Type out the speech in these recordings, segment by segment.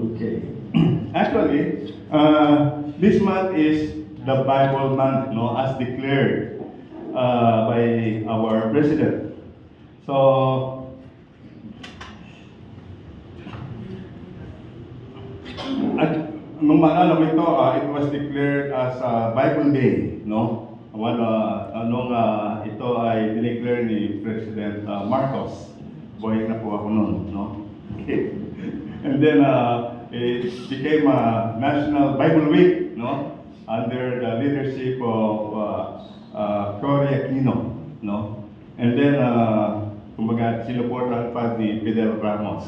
Okay. Actually, this month is the Bible month, no, as declared by our president. So, at nung maalala ko ito, it was declared as Bible Day, no? Ito ay dineclare ni President Marcos. Buhay na po ako noon, no? Okay. And then it became a National Bible Week, no? Under the leadership of Cory Aquino, no? And then, kumbaga, sinuportahan pa ni Fidel Ramos.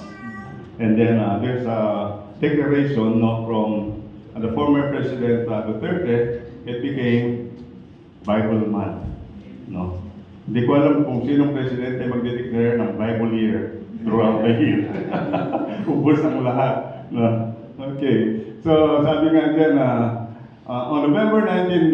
And then there's a declaration, no, from the former President Duterte. It became Bible month, no? Hindi ko alam kung sinong presidente magde-declare ng Bible year throughout the year. Ubus ang lahat, no? Okay. So, sabi nga dyan, on November 19,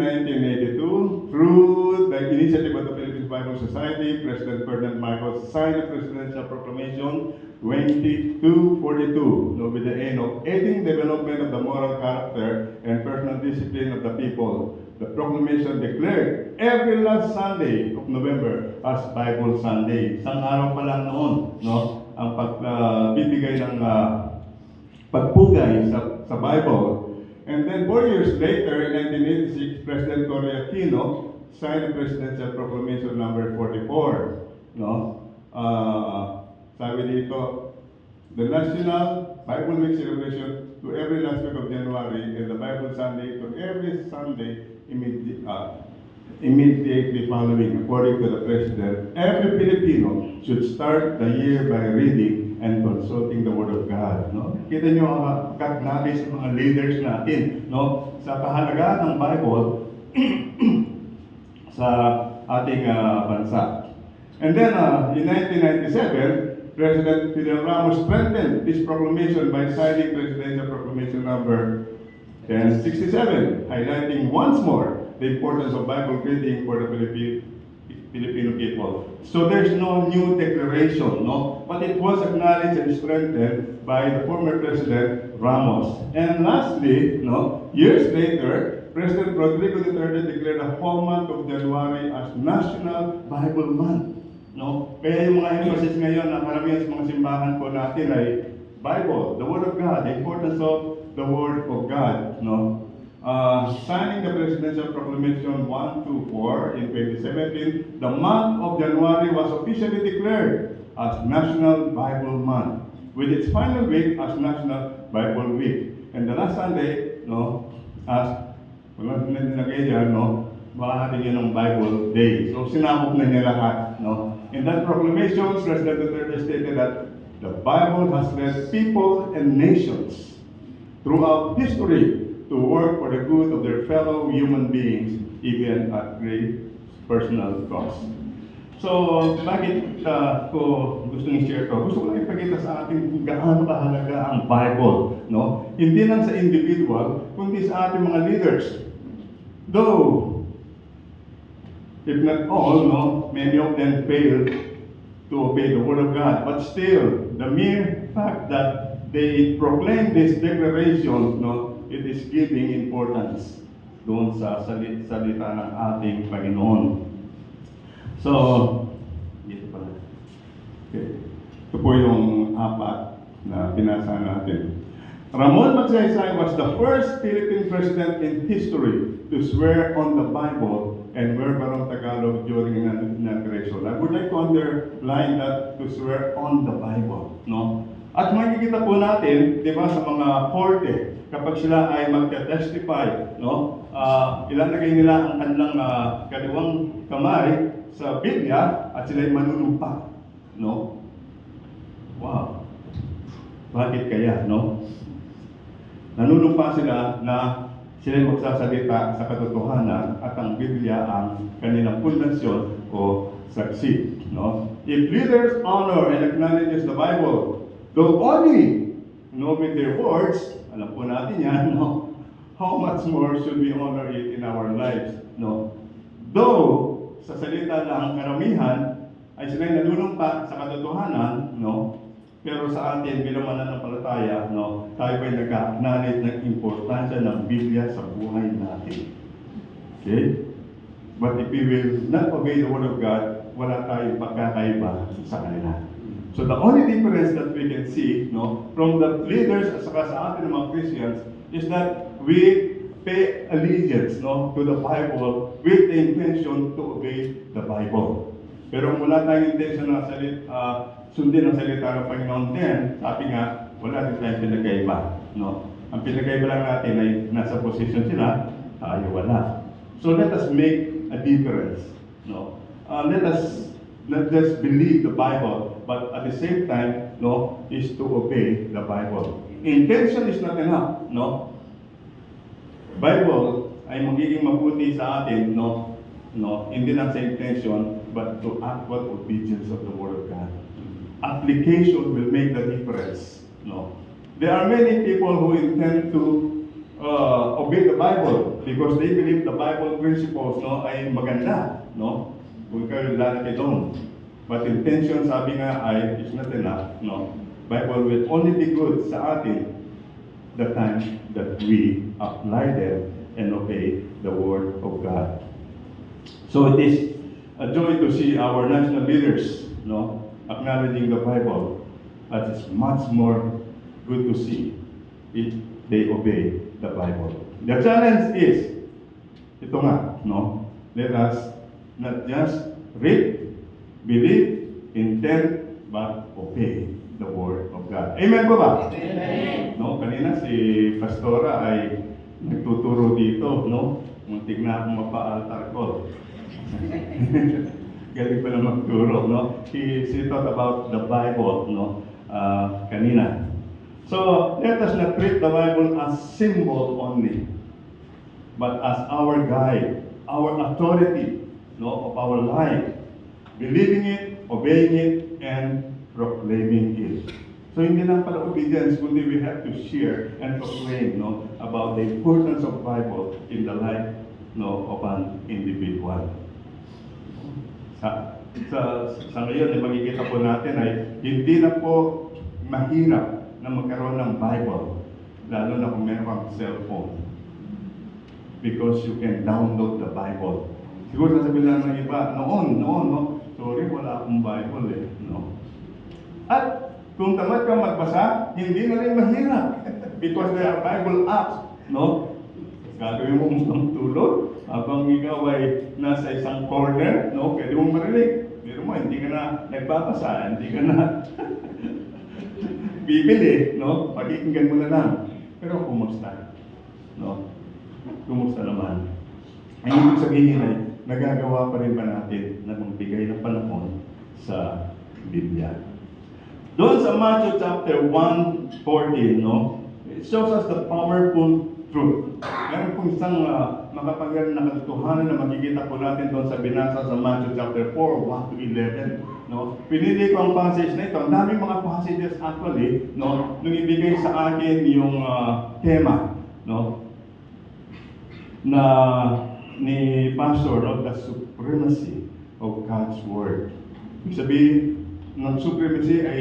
1982, through the initiative of the Philippines Bible Society, President Ferdinand Marcos signed the Presidential Proclamation 2242, no, with the aim of aiding development of the moral character and personal discipline of the people. The proclamation declared every last Sunday of November as Bible Sunday. Isang araw pa lang noon, no, ang pagbibigay ng pagpugay sa Bible. And then 4 years later, in 1986, President Cory Aquino signed the Presidential Proclamation number 44. No? Sabi dito, the National Bible Week celebration to every last week of January and the Bible Sunday to every Sunday immediately following, according to the President. Every Filipino should start the year by reading and consulting the Word of God. No? Kita nyo ang kagnabis ng mga leaders natin, no, sa kahalagaan ng Bible sa ating bansa. And then in 1997, President Fidel Ramos strengthened this proclamation by signing Presidential Proclamation number 1067, highlighting once more the importance of Bible reading for the Filipino people. So there's no new declaration, no? But it was acknowledged and strengthened by the former President Ramos. And lastly, no, years later, President Rodrigo Duterte declared the whole month of January as National Bible Month. No? Kaya yung mga emphasis ngayon na karamihan sa mga simbahan po natin ay Bible, the Word of God, the importance of the Word of God. No? Signing the Presidential Proclamation 124 in 2017, the month of January was officially declared as National Bible Month, with its final week as National Bible Week. And the last Sunday, no, as wala nilagay dyan, no, makahati niya ng Bible Day. So sinakop na niya lahat, no. In that proclamation, President Duterte stated that the Bible has led people and nations throughout history to work for the good of their fellow human beings, even at great personal cost. So, bakit ko gusto i-share to? Gusto ko lang ipakita sa atin kung gaano kahalaga ang Bible, no? Hindi lang sa individual, kundi sa ating mga leaders. Though, if not all, no, many of them failed to obey the Word of God. But still, the mere fact that they proclaim this declaration, no, it is giving importance doon sa salita ng ating Panginoon. So, dito pala. Okay. Ito po yung apat na binasa natin. Ramon Magsaysay was the first Philippine president in history to swear on the Bible and wear Barong Tagalog during an inauguration. I would like to underline that, to swear on the Bible, no? At makikita po natin, di ba, sa mga korte, kapag sila ay magte-testify, no, ilalagay nila ang kanilang kaliwang kamay sa Biblia at sila ay manunumpa, no? Wow! Bakit kaya, no? Nanunumpa sila na sila ay magsasalita sa katotohanan at ang Biblia ang kanilang pundasyon o saksi, no? If leaders honor and acknowledges the Bible, though only, no, with their words, alam po natin yan, no? How much more should we honor it in our lives, no? Though, sa salita lang karamihan, ay sila'y nanunumpa sa katotohanan, no? Pero sa atin, bilang mananampalataya, no, tayo ay nag-acknowledge ng importansya ng Biblia sa buhay natin. Okay? But if we will not obey the Word of God, wala tayong pagkakaiba sa kanila. So the only difference that we can see, no, from the leaders at saka sa atin ng mga Christians is that we pay allegiance, no, to the Bible with the intention to obey the Bible. Pero kung wala tayong intention na sundin ang salita ng Panginoon din, sabi nga, wala din tayong pinagkaiba. No? Ang pinagkaiba lang natin ay nasa position sila, tayo wala. So let us make a difference. No? Let us not just believe the Bible, but at the same time, no, is to obey the Bible. Intention is not enough. No? Bible ay magiging mabuti sa atin, no, hindi lang sa intention, but to actual obedience of the Word of God. Application will make the difference. No, there are many people who intend to obey the Bible because they believe the Bible principles, no, ay maganda, no. Kung kayo lalaki doon, but intention, sabi nga, ay is not enough. No, Bible will only be good sa atin the time that we apply them and obey the Word of God. So it is a joy to see our national leaders, no, acknowledging the Bible, but it's much more good to see if they obey the Bible. The challenge is, ito nga, no, let us not just read, believe, intend, but obey the Word of God. Amen po ba? Amen. No, kanina si Pastora ay nagtuturo dito, no? Muntik na akong mapa-altar call. Galing pala magturo, no? She taught about the Bible, no? Kanina. So, let us not treat the Bible as symbol only, but as our guide, our authority, no, of our life. Believing it, obeying it, and proclaiming it. So hindi lang pala obedience, kundi we have to share and proclaim, no, about the importance of Bible in the life, no, of an individual. Sa ngayon, makikita po natin ay hindi na po mahirap na magkaroon ng Bible, lalo na kung meron kang cellphone. Because you can download the Bible. Siguro sasabihin lang ng iba, noon, no, sorry, wala akong Bible eh, no. At kung tamad kang magbasa, hindi na rin mahirap. Because there are Bible apps, no? Gagawin mo mong tulog, habang ikaw ay nasa isang corner, no? Pwede mong marinig. Pero mo, hindi ka na nagbabasa, hindi ka na bibili, no? Pakikinggan mo na lang. Pero kumusta? No? Kumusta naman? Ang ibig sabihin ay, nagagawa pa rin ba natin na magbigay ng panahon sa Biblia? Doon sa Matthew chapter 1:14, no, it shows us the powerful truth. Meron pong isang makapangyarihan na katotohanan na makikita po natin doon sa binasa sa Matthew chapter 4, 1-11. No? Pinili ko ang passage na ito. Ang daming mga passages actually, no, nung ibigay sa akin yung tema, no, na ni Pastor of the supremacy of God's Word. Ibig sabihin, ng supremacy ay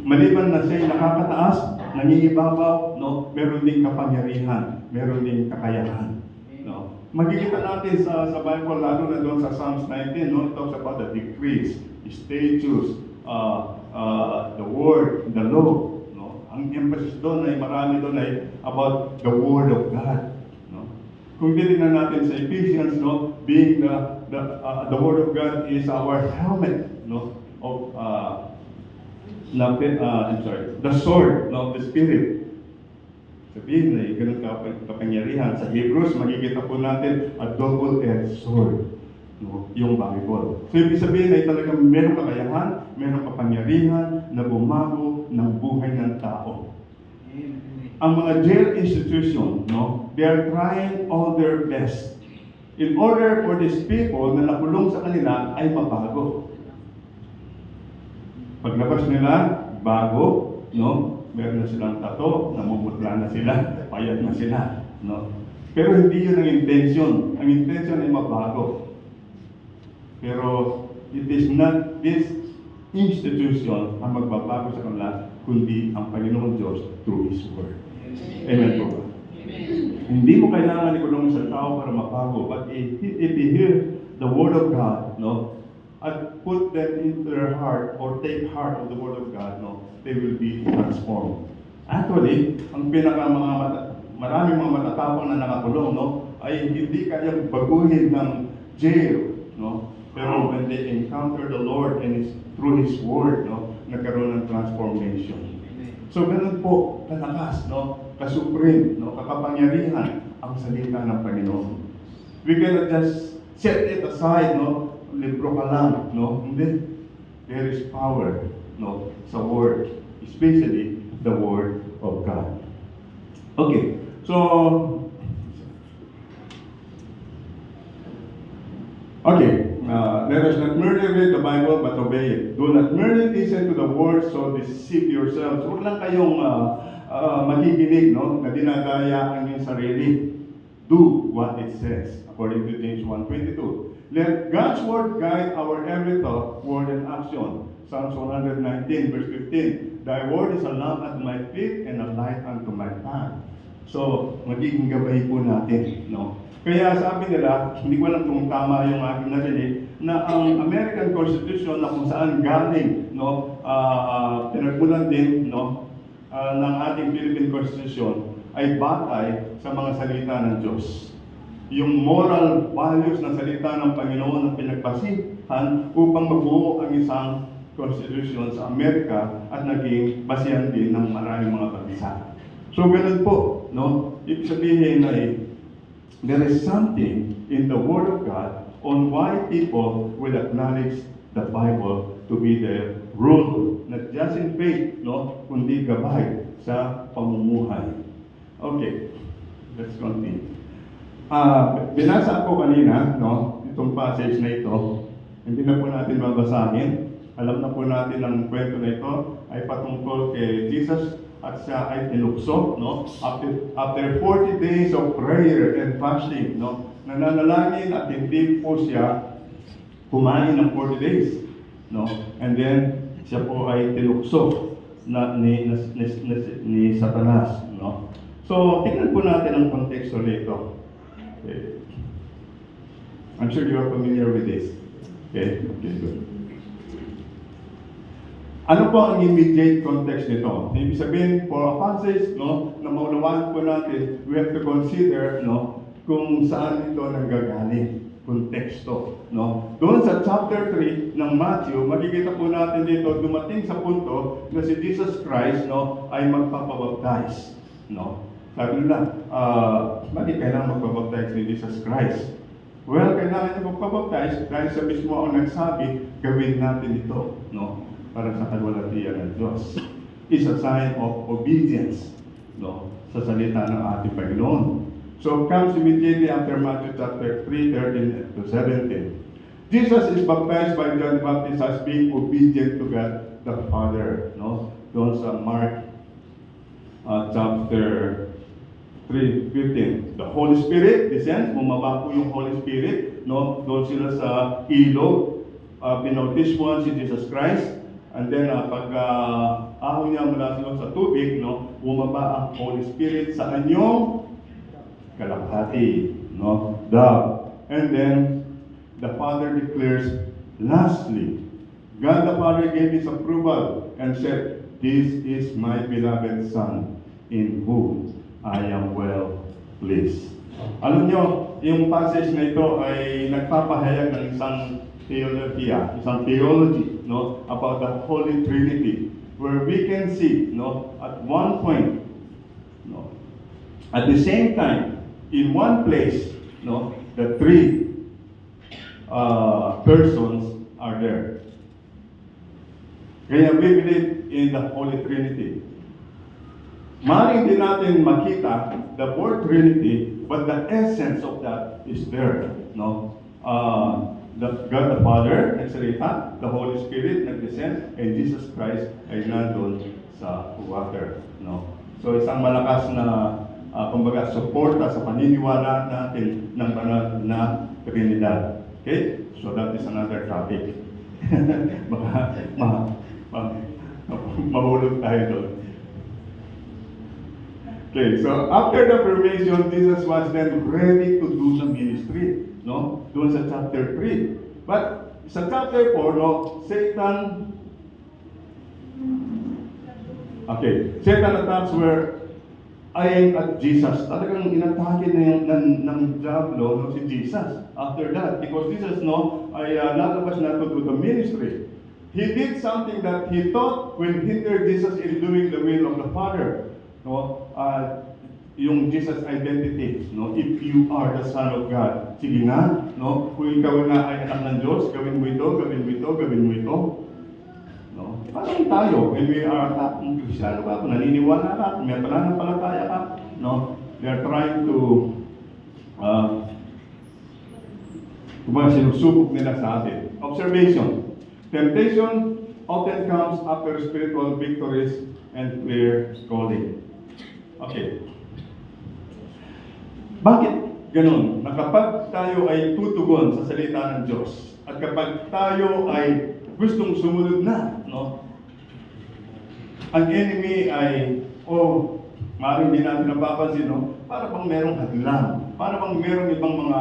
maliban na siya ay nakakataas, nangingibabaw, no, meron ding kapangyarihan, meron ding kakayahan. No? Makikita natin sa Bible, lalo na doon sa Psalms 19, no, it talks about the decrees, the statutes, the word, the law. No? Ang emphasis doon ay marami doon ay about the Word of God. No? Kung titignan natin sa Ephesians, no, being the Word of God is our helmet, no, of the sword, no, of the Spirit. Sabihin na ganun kapangyarihan. Sa Hebrews, makikita po natin a double-edged sword, no, yung Bible. So ibig sabihin ay talagang merong kakayahan, merong kapangyarihan na bumago ng buhay ng tao. Ang mga jail institution, no, they are trying all their best in order for these people na nakulong sa kanila ay mabago. Paglabas nila, bago, no? Meron na silang tato, namumutla na sila, payat na sila, no? Pero hindi yun ang intention. Ang intention ay mabago. Pero it is not this institution ang magbabago sa kanila, kundi ang Panginoon Diyos through His Word. Amen po ba? Hindi mo kailangan ikulong sa tao para mabago, but if you hear the Word of God, no, and put them into their heart or take heart of the Word of God, no, they will be transformed. Actually, ang maraming mga matatapang na nakakulong, no, ay hindi kayang baguhin ng jail, no, pero when they encounter the Lord and through His Word, no, nagkaroon ng transformation. So, ganun po, kalakas, no, kasupreme, no, kakapangyarihan ang salita ng Panginoon. We cannot just set it aside, no, libro ka lang, no, hindi. There is power, no, sa Word, especially the Word of God. Okay, so, let us not merely read the Bible, but obey it. Do not merely listen to the word, so deceive yourselves. Huwag lang kayong makikinig, no, na dinadaya ang iyong sarili. Do what it says, according to James 1:22. Let God's word guide our every thought, word, and action. Psalms 119, verse 15. Thy word is a lamp unto my feet and a light unto my path. So, magiging gabay po natin, no? Kaya sabi nila, hindi ko alam kung tama yung aking narinig, na ang American Constitution na kung saan galing, no, pinagmulan din, no, ng ating Philippine Constitution ay batay sa mga salita ng Diyos. Yung moral values ng salita ng Panginoon ang pinagpasihan upang mabuo ang isang Constitution sa Amerika at naging basihan din ng maraming mga bansa. So, ganun po, no? Ibig sabihin ay there is something in the Word of God on why people will acknowledge the Bible to be their rule, not just in faith, no, kundi gabay sa pamumuhay. Okay, let's continue. Binasa ko kanina, no, itong passage na ito. Hindi na po natin babasahin. Alam na po natin ang kwento na ito ay patungkol kay Jesus at siya ay tinukso, no? After 40 days of prayer and fasting, no? Nananalangin at hindi po siya kumain ng 40 days, no? And then siya po ay tinukso ni Satanas, no? So, tingnan po natin ang konteksto nito. Okay. I'm sure you are familiar with this. Okay, good. Ano po ang immediate context nito? Ibig sabihin, for a passage, no, na maunawaan po natin, we have to consider, no, kung saan ito nanggagaling, konteksto, no. Doon sa chapter 3 ng Matthew, makikita po natin dito, dumating sa punto na si Jesus Christ, no, ay magpapabaptize, no. Sabi nila, bakit kailangan magpapabaptize ni Jesus Christ? Well, kailangan niya magpapabaptize dahil sa mismo ang nagsabi, gawin natin ito, no, para sa kalwalhatian ng Diyos. Is a sign of obedience, no, sa salita ng ating Panginoon. So, comes immediately after Matthew chapter 3, 13 to 17. Jesus is baptized by John the Baptist as being obedient to God the Father, no? Doon sa Mark chapter 3:15. The Holy Spirit descends, bumaba po yung Holy Spirit, no? Doon sila sa ilog, pinautismuhan si Jesus Christ. And then, pag ahon niya mula sa tubig, no, bumaba ang Holy Spirit sa anyong kalahati, no, dove. And then, the Father declares, lastly, God the Father gave His approval and said, this is my beloved Son, in whom I am well pleased. Alam nyo, yung passage na ito ay nagpapahayag ng isang theology, no, about the Holy Trinity, where we can see, no, at one point, no, at the same time, in one place, no, the three persons are there. Kaya we believe in the Holy Trinity. Maring din natin makita the word Trinity, but the essence of that is there, no. God the Father nagsalita, the Holy Spirit nag-descend, and Jesus Christ ay nandun sa water, no. So isang malakas na kumbaga suporta sa paniniwala natin ng banal na Trinidad. Okay? So that is another topic. Baka mahulog tayo doon. Okay, so after the formation, Jesus was then ready to do the ministry, no? Doon sa chapter 3. But sa chapter 4, no, Satan attacks were aimed at Jesus. Talagang inatake na yung ng Diablo, no, si Jesus. After that, because Jesus, no, ay lalabas na to the ministry. He did something that he thought will hinder Jesus in doing the will of the Father. No, yung Jesus identity, no, if you are the Son of God, sige nga, no, kung ikaw na ay anak ng Diyos, gawin mo ito, gawin mo ito, gawin mo ito. No, parang tayo, when we are kung Kristiyano ka, kung naniniwala ka, kung may pananampalataya ka, no, they are trying to sinusubok nila sa atin. Observation. Temptation often comes after spiritual victories and clear calling. Okay. Bakit ganun? Na kapag tayo ay tutugon sa salita ng Diyos, at kapag tayo ay gustong sumunod na, no? Ang enemy ay, maaaring hindi natin napapansin, no? Para bang merong hadlang, para bang merong ibang mga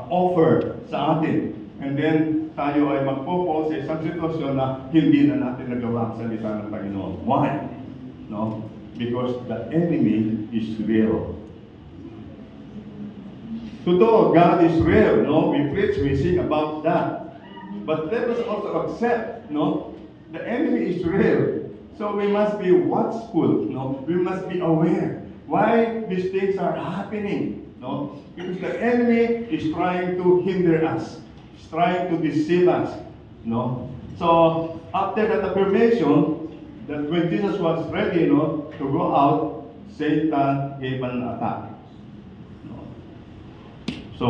offer sa atin. And then, tayo ay magpo-fall sa isang sitwasyon na hindi na natin nagawa ang salita ng Panginoon. Why? No? Because the enemy is real. Totoo, God is real, no? We preach, we sing about that. But let us also accept, no? The enemy is real. So we must be watchful, no? We must be aware why these things are happening, no? Because the enemy is trying to hinder us. He's trying to deceive us, no? So after that affirmation, that when Jesus was ready, no, to go out, Satan gave an attack. No? So,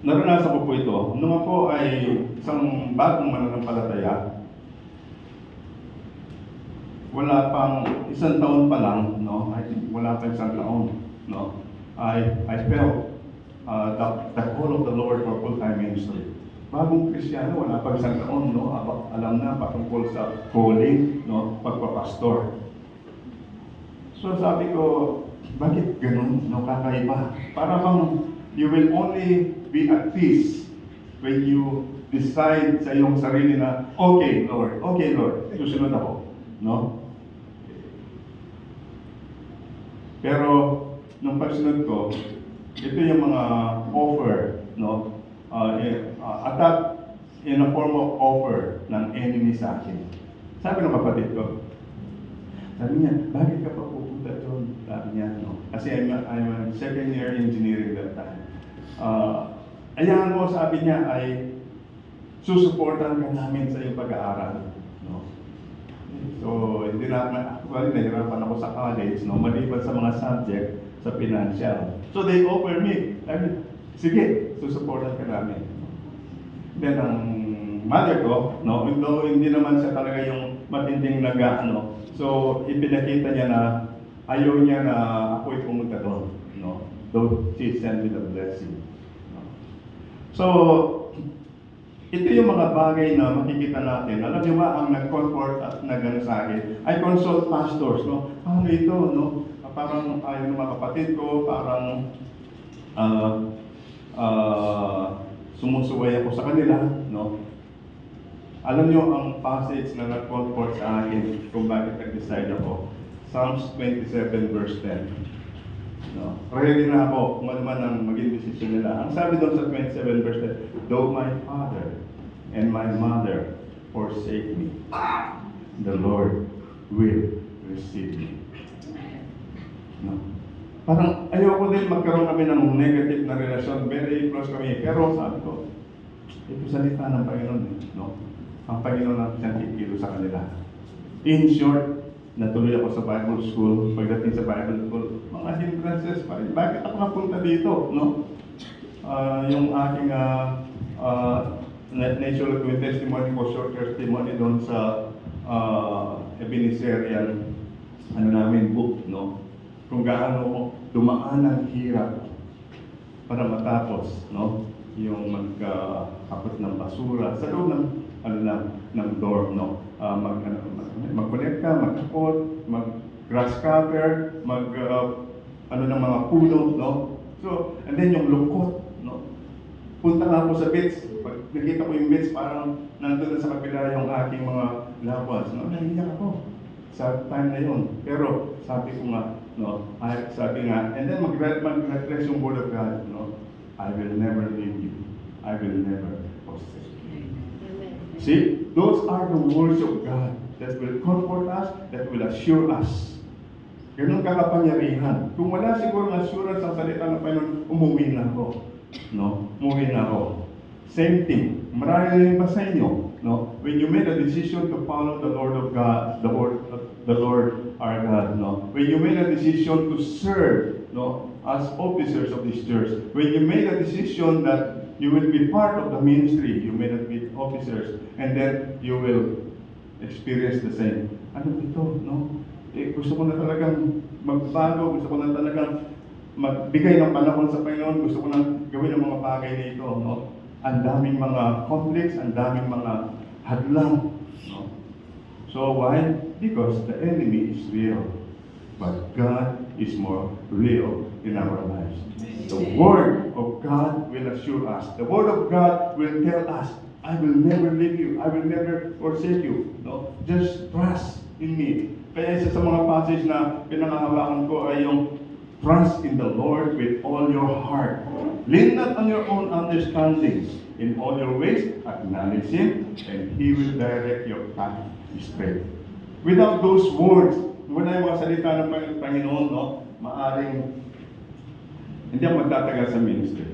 naranasan ko po ito. Nung ako ay isang bagong mananampalataya, wala pang isang taon pa lang, no, wala pa isang taon, no, I felt the call of the Lord for full-time ministry. Bagong Kristiyano, wala pa isang taon, no? Alam na patungkol sa calling, no? Pagpapastor. So sabi ko, bakit ganun, no? Kakaiba. Para bang you will only be at peace when you decide sa iyong sarili na, okay Lord, susunod ako, no? Pero nung pagsunod ko, ito yung mga offer, no? Attack in a form of offer ng enemy sa akin. Sabi ng kapatid ko, sabi niya, bakit ka pa pupunta doon? Sabi niya, no? Kasi I'm a second year engineering that time. Ayahan mo, sabi niya, ay susuportan ka namin sa iyong pag-aaral. No? So, hindi na, actually, nahirapan ako sa college, no? Maliban sa mga subject, sa financial. So, they offer me, sige, susuportan ka namin. Then, ang mother ko, no, though hindi naman siya talaga yung matinding nag-ano, so ipinakita niya na ayaw niya na ako'y pumunta doon, no, though she sent me the blessing. No? So, ito yung mga bagay na makikita natin. Alam niyo ba, ang nag-comfort at nag-ano sa akin, I consult pastors, no, paano ito, no, parang ayaw ng mga kapatid ko, parang sumusuway ako sa kanila, no? Alam niyo ang passage na nag-comfort sa akin kung bakit nag-decide ako. Psalms 27 verse 10. No? Ready na ako kung ano man ang maging decision nila. Ang sabi doon sa 27 verse 10, though my father and my mother forsake me, the Lord will receive me. No? Parang ayoko din magkaroon kami ng negative na relasyon, very close kami. Pero sabi ko, ito salita ng Panginoon, no? Ang Panginoon ang siyang kikilo sa kanila. In short, natuloy ako sa Bible school. Pagdating sa Bible school, mga hindrances pa rin. Bakit ako napunta dito, no? Yung aking naisulat ko yung testimony ko, short testimony doon sa Ebenezerian namin book, no? Kung gaano dumaan ang hirap para matapos, no? yung magkakapot ng basura sa loob ng ng dorm, no? Mag-connect ka, magkakot, mag-grass cutter, ng mga puno, no? So, and then yung lungkot, no? Punta nga ako sa beach, pag nakita ko yung beach, parang nandun na sa kabila yung aking mga loved ones, no? Naiiyak ako sa time na yun. Pero sabi ko nga, no, sabi nga, and then mag-refresh yung word of God, no? I will never leave you. I will never forsake you. See, those are the words of God that will comfort us, that will assure us. Ganun kakapangyarihan. Kung wala siguro ng assurance ang salita ng Panginoon, umuwi na ako. No? Umuwi na ako. Same thing. Marami ba sa inyo? No? When you made a decision to follow the Lord of God, the Lord our God, no? When you made a decision to serve, no, as officers of this church, when you made a decision that you will be part of the ministry, you made it with officers, and then you will experience the same. Ano ito, no? Gusto ko na talagang magbago, gusto ko na talagang magbigay ng panahon sa Panginoon, gusto ko na gawin ang mga bagay na ito, no? Ang daming mga conflicts, ang daming mga hadlang, no? So why? Because the enemy is real, but God is more real in our lives. The Word of God will assure us. The Word of God will tell us, I will never leave you. I will never forsake you. No? Just trust in me. Kaya isa sa mga passage na pinangahawakan ko ay yung trust in the Lord with all your heart. Lean not on your own understanding. In all your ways, acknowledge Him, and He will direct your path straight. Without those words, wala yung mga salita ng Panginoon, no? Maaring hindi ako magtatagal sa ministry.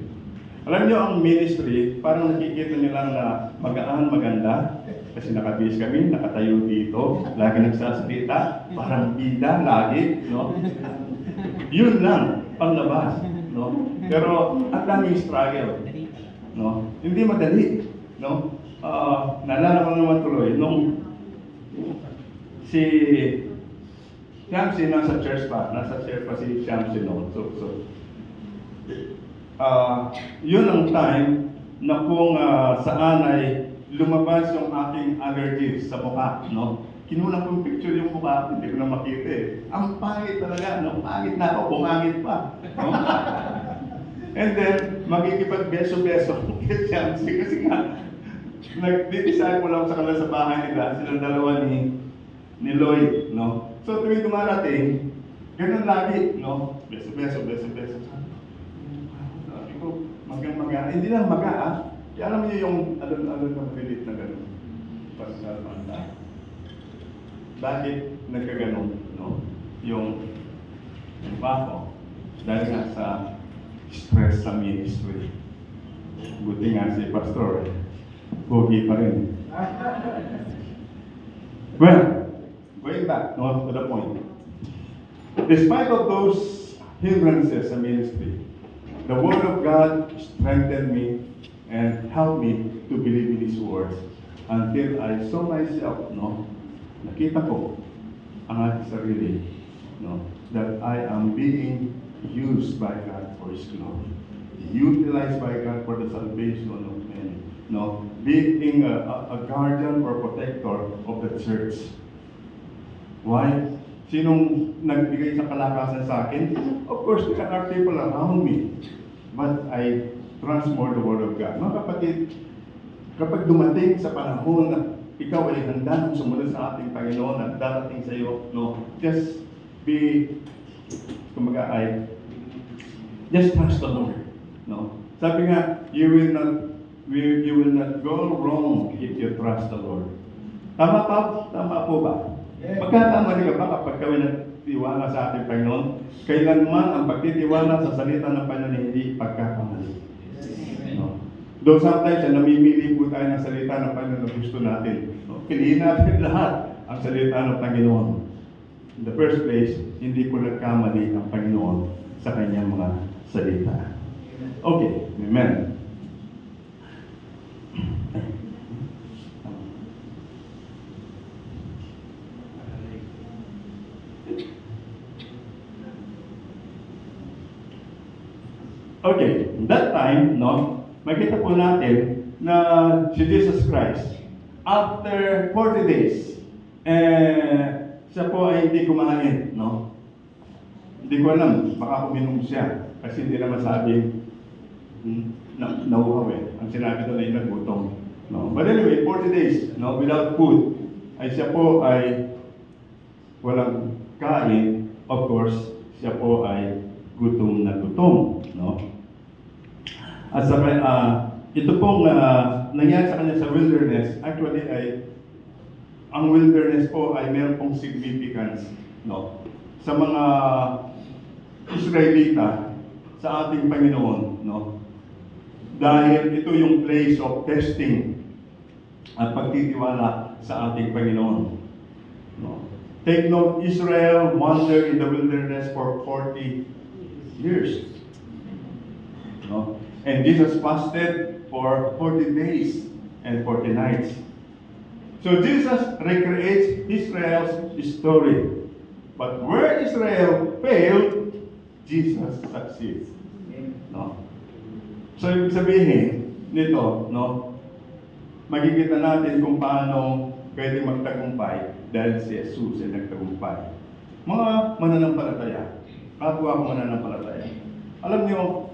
Alam niyo, ang ministry, parang nakikita niyo lang na magaan, maganda, kasi nakabis kami, nakatayo dito, lagi nagsasalita, parang bida, lagi, no? Yun lang, panglabas, no? Pero, ang daming struggle, no? Hindi madali, no? Naalala ko naman tuloy, nung si Shamsi nasa church pa si Shamsi noon. Yun ang time na kung saan ay lumabas yung aking allergies sa mukha, no? Kinulang kong picture yung mukha, hindi ko na makita eh. Ang pangit talaga, no? Pangit na ako, bumangit pa, no? And then, magkikipag-beso-beso kay Shamsi kasi nga, nag-decide mo lang sa kanila sa bahay nila, silang dalawa ni Lloyd, no? So, tuwing dumarating, ganun lagi, no? Beso-beso. Sabi ko, maga. Hindi lang maga, ah. Kaya alam niyo yung alon-alon ng pilit na ganun. Pagkakanta. Bakit nagkaganon, no? Yung bako, dahil nga sa stress sa ministry. Buti nga si Pastor, bogi pa rin. Well, going back no, to the point. Despite of those hindrances sa ministry, the Word of God strengthened me and helped me to believe in His words until I saw myself, no, nakita ko ang aking sarili, no, that I am being used by God for His glory, utilized by God for the salvation of many, no, being a guardian or protector of the church. Why? Sinong nagbigay sa kalakasan sa akin? Of course, there are people around me, but I trust more the Word of God. Mga kapatid, kapag dumating sa panahon na ikaw ay handa ng sumunod sa ating Panginoon at darating sa iyo, no, just be, just trust the Lord, no. Sabi nga, you will not go wrong if you trust the Lord. Tama po ba? Magkakamali ka ba kapag kami nagtiwala sa ating Panginoon? Kailanman ang pagtitiwala sa salita ng Panginoon hindi pagkakamali. No? Though sometimes namimili po tayo ng salita ng Panginoon na gusto natin. No? Piliin natin lahat ang salita ng Panginoon. In the first place, hindi po nagkamali ang Panginoon sa kanyang mga salita. Okay, amen. Okay, that time, no, makita po natin na si Jesus Christ, after 40 days, siya po ay hindi kumain, no? Hindi ko alam, baka uminom siya, kasi hindi naman sabing nauhaw eh. Ang sinabi doon ay nagutom. No? But anyway, 40 days, no, without food, ay siya po ay walang kain. Of course, siya po ay gutom na gutom. No? At sa ito pong nangyari sa kanya sa wilderness, actually ay ang wilderness po ay meron pong significance, no, sa mga Israelita, sa ating Panginoon, no, dahil ito yung place of testing at pagtitiwala sa ating Panginoon. No. Take note, Israel wandered in the wilderness for 40 years. No. And Jesus fasted for 40 days and 40 nights. So Jesus recreates Israel's story. But where Israel failed, Jesus succeeds. No? So ibig sabihin nito, no, makikita natin kung paano pwede magtagumpay dahil si Jesus ay nagtagumpay. Mga mananampalataya, kapwa ko mananampalataya. Alam niyo,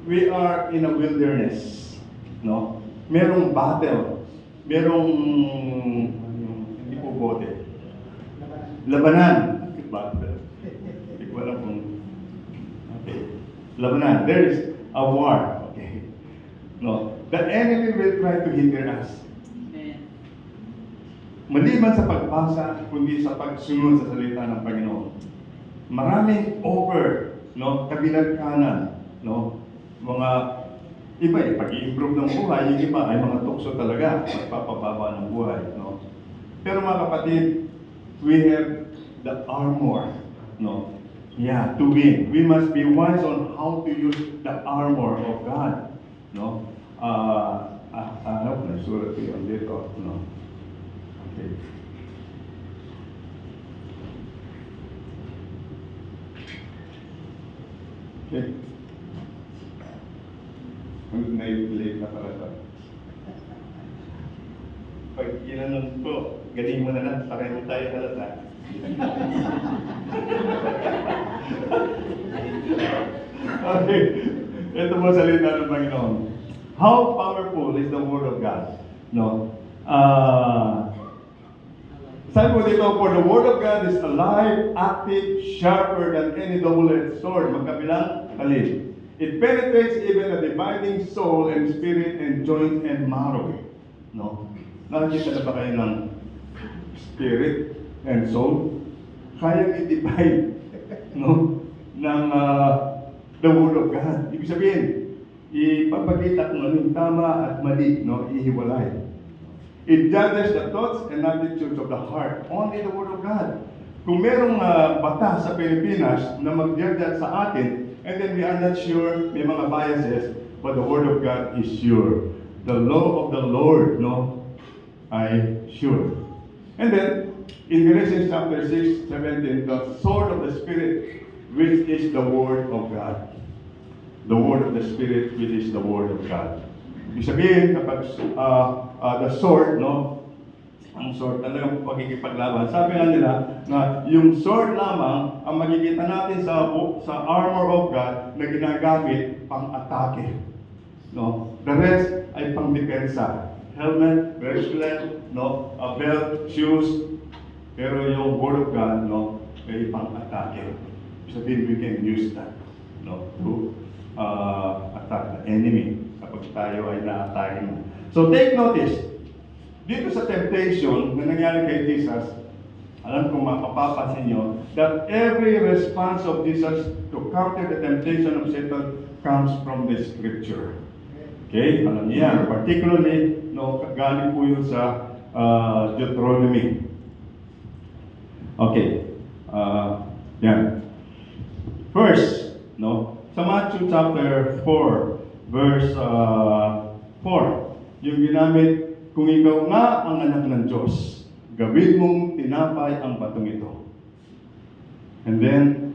we are in a wilderness, no? Merong battle, merong hindi po bote. Labanan. Battle. Hindi ko alam kung labanan. There is a war. Okay. No. The enemy will try to hinder us. Maliban sa pagbasa, kundi sa pagsunod sa salita ng Panginoon. Maraming offer, no, kabilang kanan, no, mga iba pag-i-improve ng buhay, yung iba ay mga tukso talaga, magpapababa ng buhay, no. Pero mga kapatid, we have the armor, no. Yeah, to win. We must be wise on how to use the armor of God, no. Ano na surat yun dito, no. Okay. Okay. Na-play na pala ito. Pag ginanong ko, galing mo na lang, pareho tayo halata. Okay. Ito po salita ng Panginoon. How powerful is the Word of God? No? Sabi po dito, for the Word of God is alive, active, sharper than any double-edged sword, magkabilang halid. It penetrates even the dividing soul and spirit and joint and marrow. No? Nakikita na ba kayo ng spirit and soul? Kayang i-divide, no, ng the Word of God. Ibig sabihin, ipapakita kung anong tama at mali, no, ihiwalay. It judges the thoughts and attitudes of the heart. Only the Word of God. Kung merong batas sa Pilipinas na mag-judge sa atin, and then we are not sure, may mga biases, but the Word of God is sure. The law of the Lord, no, ay sure. And then, in Galatians chapter 6, 17, the sword of the Spirit, which is the Word of God. The Word of the Spirit, which is the Word of God. Ibig sabihin, kapag the sword, no, ang sword talagang pagkikipaglaban. Sabi nga nila na yung sword lamang ang makikita natin sa armor of God na ginagamit pang-atake. No? The rest ay pang-depensa. Helmet, breastplate, no, belt, shoes. Pero yung Word of God, no, ay pang-atake. Sabihin, we can use that, no, to attack the enemy kapag tayo ay na-atake mo. So take notice, dito sa temptation na nangyari kay Jesus, alam kong mapapapansin nyo, that every response of Jesus to counter the temptation of Satan comes from the Scripture. Okay? Alam niyo yan. Particularly, no, galing po yun sa Deuteronomy. Okay. Yan. First, no, sa Matthew chapter 4, verse 4, yung ginamit, kung ikaw nga ang anak ng Diyos, gawin mong tinapay ang batong ito. And then,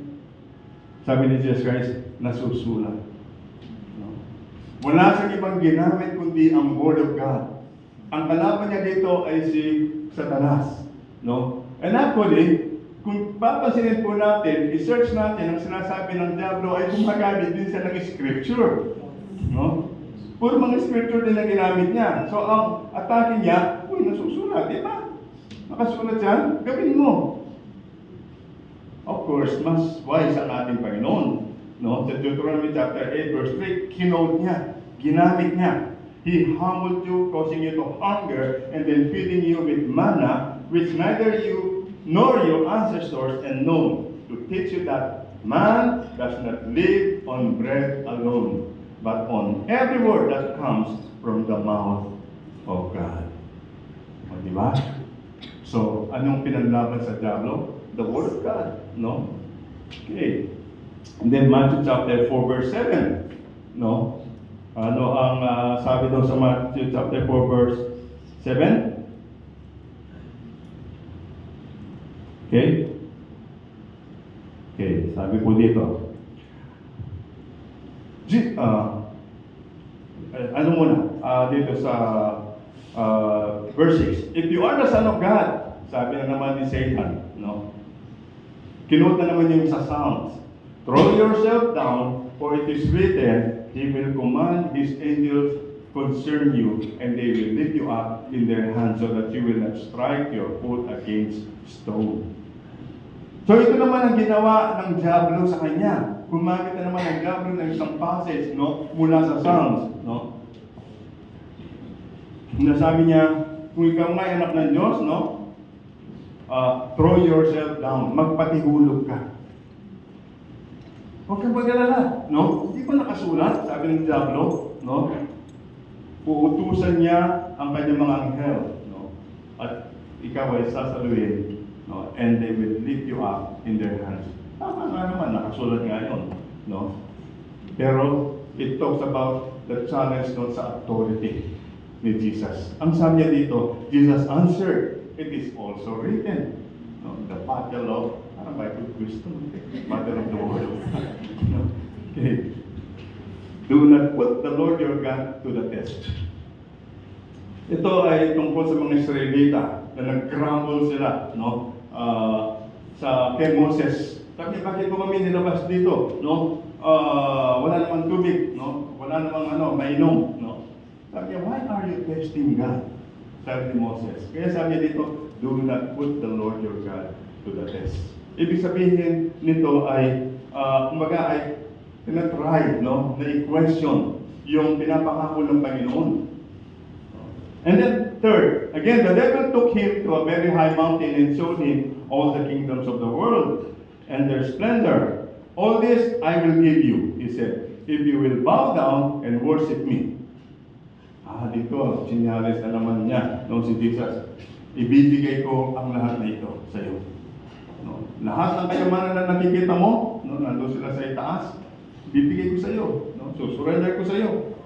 sabi ni Jesus Christ, nasusulat. No? Wala siyang ibang ginamit kundi ang Word of God. Ang kalaban niya dito ay si Satanas. No? And actually, kung papansinin po natin, i-search natin ang sinasabi ng Diablo ay gumagamit din siya ng Scripture. No? Puro mga Scripture din na ginamit niya. So ang atake niya, nasusulat, di ba? Nakasulat yan, gawin mo. Of course, mas wise ang ating Panginoon. No? Sa Deuteronomy chapter 8, verse 3, kinote niya, ginamit niya. He humbled you, causing you to hunger, and then feeding you with manna, which neither you nor your ancestors had known, to teach you that man does not live on bread alone, but on every word that comes from the mouth of God. O, di ba? So, anong pinanlaban sa Diablo? The Word of God, no? Okay. And then Matthew chapter 4, verse 7, no? Ano ang sabi daw sa Matthew chapter 4, verse 7? Okay? Okay, sabi po dito. Ano muna? Dito sa verse 6. If you are the Son of God, sabi na naman ni Satan, no? Kinuha na naman yung sa Psalms. Throw yourself down, for it is written, He will command His angels concern you, and they will lift you up in their hands so that you will not strike your foot against stone. So ito naman ang ginawa ng Diablo sa kanya. Gumamit na naman ng Diablo ng isang passage, no, mula sa Psalms, no? Nasabi niya, kung ikaw nga anak ng Diyos, no, throw yourself down, magpatihulog ka. Huwag kang mag-alala, no? Hindi ba nakasulat, sabi ng Diablo, no? Uutusan niya ang kanyang mga anghel, no? At ikaw ay sasaluhin, no? And they will lift you up in their hands. Tama nga naman, nakasulat nga yun, no? Pero it talks about the challenge doon sa authority ni Jesus. Ang sabi niya dito, Jesus answered, it is also written, no? The battle of Bible wisdom, battle of the word. No? Okay. Do not put the Lord your God to the test. Ito ay tungkol sa mga Israelita na nag-crumble sila, no? Sa kay Moses. Sabi, bakit mo kami nilabas dito, no? Wala namang tubig, no? Wala namang mainom, no? Sabi niya, why are you testing God? Sabi ni Moses. Kaya sabi niya dito, do not put the Lord your God to the test. Ibig sabihin nito ay, kumbaga ay tinatry, no? Na i-question yung pinapangako ng Panginoon. And then third, again, the devil took him to a very high mountain and showed him all the kingdoms of the world and their splendor. All this I will give you, he said, if you will bow down and worship me. Dito, sinyalis na naman niya, no, si Jesus. Ibibigay ko ang lahat na ito sa iyo. No? Lahat ng kayamanan na nakikita mo, no, nandun sila sa itaas, bibigay ko sa iyo. No? Surrender ko sa iyo.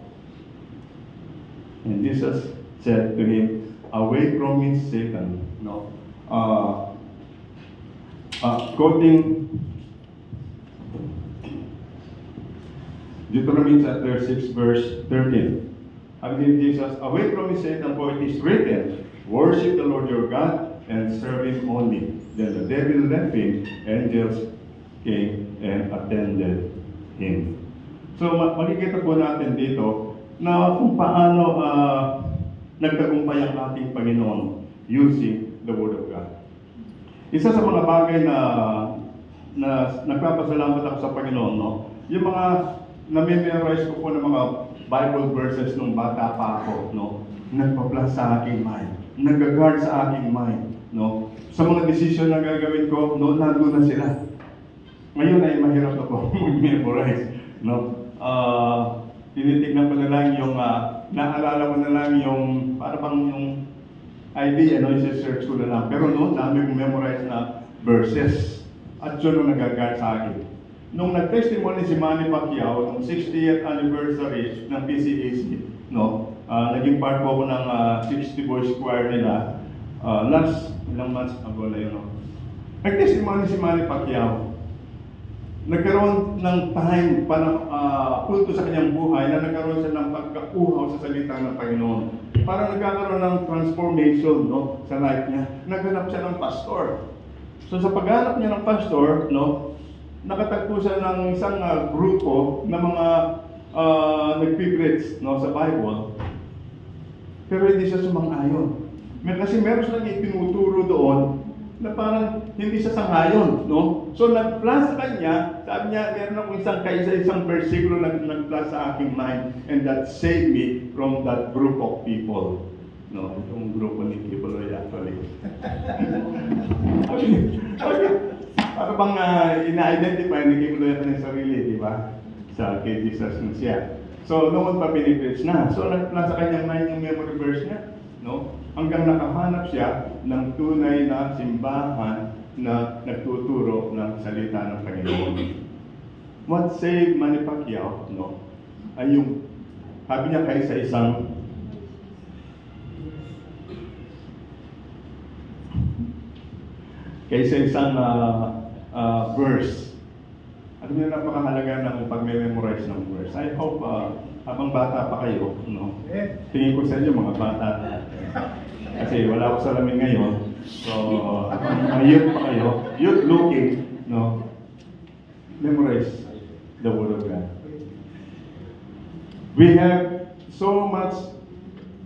And Jesus said to him, away from me, Satan. No? Quoting Deuteronomy chapter 6, verse 13. I believe Jesus, away from me, Satan, for it is written, worship the Lord your God and serve Him only. Then the devil left him, angels came and attended him. So makikita po natin dito na kung paano nagtagumpay ang ating Panginoon using the Word of God. Isa sa mga bagay na nagpapasalamat ako sa Panginoon, no? Yung mga na-memorize ko po ng mga Bible verses nung bata pa ako, no? Nagpa-plus sa aking mind, nag-guard sa aking mind, no? Sa mga decision na gagawin ko, no, nandun na sila. Ngayon ay mahirap na po mag-memorize, no? Tinitignan ko na lang yung, naalala ko na lang yung, para bang yung idea, no? Isa-search ko na lang. Pero no, dami kong memorize na verses. At yun ang nag-guard sa akin. Nung nag-testimony si Manny Pacquiao, nung 60th anniversary ng PCAC, no? Naging part po ako ng 60 Boys Choir nila. Last, ilang months ago na yun, no? Nag-testimony si Manny Pacquiao. nagkaroon ng time, punto sa kanyang buhay na nagkaroon siya ng pagkauhaw sa salita ng Panginoon. Parang nagkakaroon ng transformation, no, sa life niya. Naghanap siya ng pastor. So sa paghanap niya ng pastor, no, nakatagpo siya ng isang grupo na mga nagpipreach, no, sa Bible. Pero hindi siya sumang-ayon. Kasi meron silang itinuturo doon na parang hindi siya sangayon, no? So nag-plus sa kanya, sabi niya, meron akong isang versikulo na nag-plus sa aking mind, and that saved me from that group of people. No, itong grupo ni Kibuloy actually. Okay. Para bang ina-identify ni Kibuloy ang kanyang sarili, di ba? Sa kay Jesus na siya. So noon pa pinipreach na. So nag-plus sa kanyang mind yung memory verse niya, no? Hanggang nakahanap siya ng tunay na simbahan na nagtuturo ng salita ng Panginoon. What saved Manny Pacquiao, no, ay yung, sabi niya kay sa isang verse. Alam niyo, napakahalaga ng pag-memorize ng verse. I hope, habang bata pa kayo, no, tingin ko sa inyo mga bata. Kasi wala ko salamin ngayon. So, habang youth pa kayo, youth looking, no, memorize the Word of God. We have so much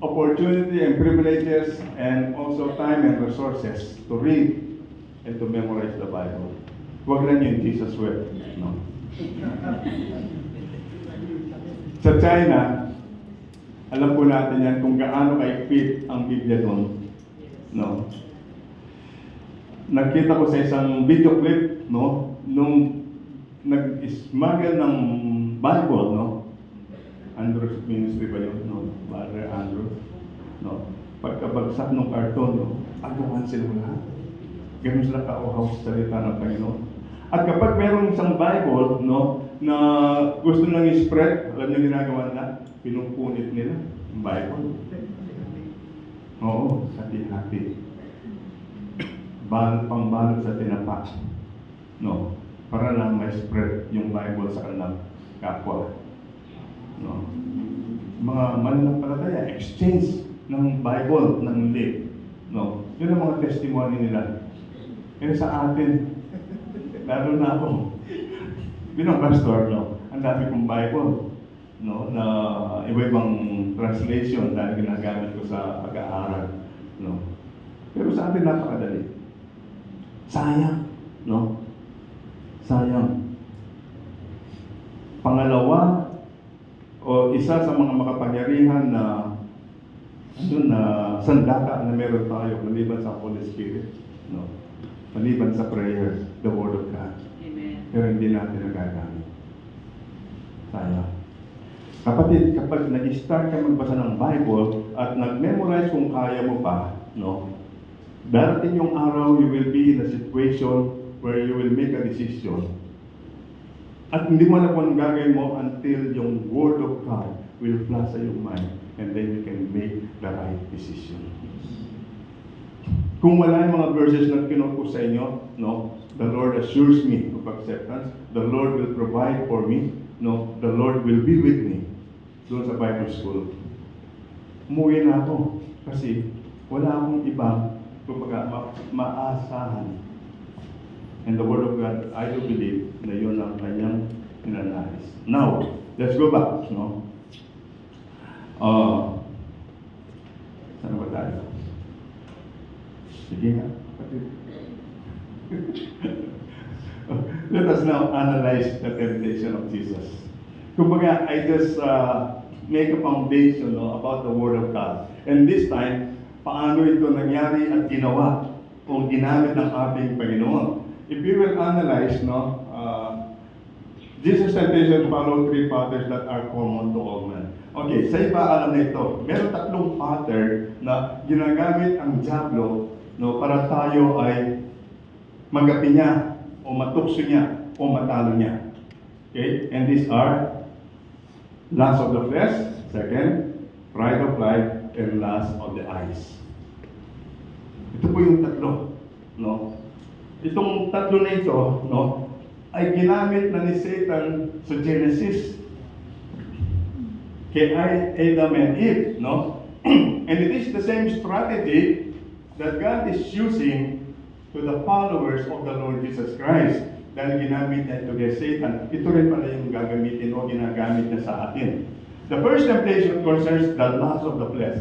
opportunity and privileges and also time and resources to read and to memorize the Bible. Huwag lang yung Jesus word, no. Sa China, alam po natin yan kung gaano ka-fit ang Biblia doon, no. Nakita ko sa isang video clip, no, nung nag-smuggle ng Bible, no. Andrew's ministry ba yun, no? Brother Andrew, no. Pagkabagsak ng karton, no, agawan sila lahat. Ganun sila kauhaw sa salita ng Panginoon. At kapag mayroong isang Bible, no, na gusto nang i-spread, alam niyo ginagawa nila, pinupunit nila ang Bible. Oo, hati-hati. Pangbalot sa tinapa. No, para lang ma-spread yung Bible sa kanilang kapwa. No. Mga mananampalataya, exchange ng Bible, ng lip. No, yun ang mga testimony nila. Kaya sa atin, lalo na ako, bilang pastor, no, ang dami kong Bible, no, na iba-ibang translation dahil ginagamit ko sa pag-aaral, no. Pero sa atin napakadali. Sayang, no? Sayang. Pangalawa, o isa sa mga makapangyarihan na sandata na meron tayo maliban sa Holy Spirit, no? Maliban sa prayer, the Word of God. Amen. Pero hindi natin nagagamit. Sayang. Kapatid, kapag nag-start ka magbasa ng Bible at nag-memorize kung kaya mo pa, no? Darating yung araw, you will be in a situation where you will make a decision. At hindi mo alam kung anong gagawin mo until yung Word of God will flash sa iyong mind, and then you can make the right decision. Kung wala yung mga verses na kinuha ko sa inyo, no, the Lord assures me of acceptance, the Lord will provide for me, no, the Lord will be with me doon sa Bible school. Umuwi na ako kasi wala akong ibang maasahan. And the Word of God, I do believe na yun ang kanyang ninanais. Now, let's go back, no? Saan ba tayo? Sige nga, kapatid. Let us now analyze the temptation of Jesus. Kumbaga, I just make a foundation, no, about the Word of God. And this time, paano ito nangyari at ginawa o ginamit ng ating Panginoon. If you will analyze, no, Jesus' temptation followed three patterns that are common to all men. Okay, sa iba alam na ito. Meron tatlong pattern na ginagamit ang diablo, no, para tayo ay magapi niya o matukso niya o matalo niya. Okay? And these are lust of the flesh, second, pride of life, and lust of the eyes. Ito po yung tatlo, no? Itong tatlo na ito, no, ay ginamit na ni Satan sa Genesis kay Adam and Eve, no? And it is the same strategy that God is using to the followers of the Lord Jesus Christ. Dahil ginamit niya ito kay Satan, ito rin pala yung gagamitin o ginagamit niya sa atin. The first temptation concerns the lust of the flesh.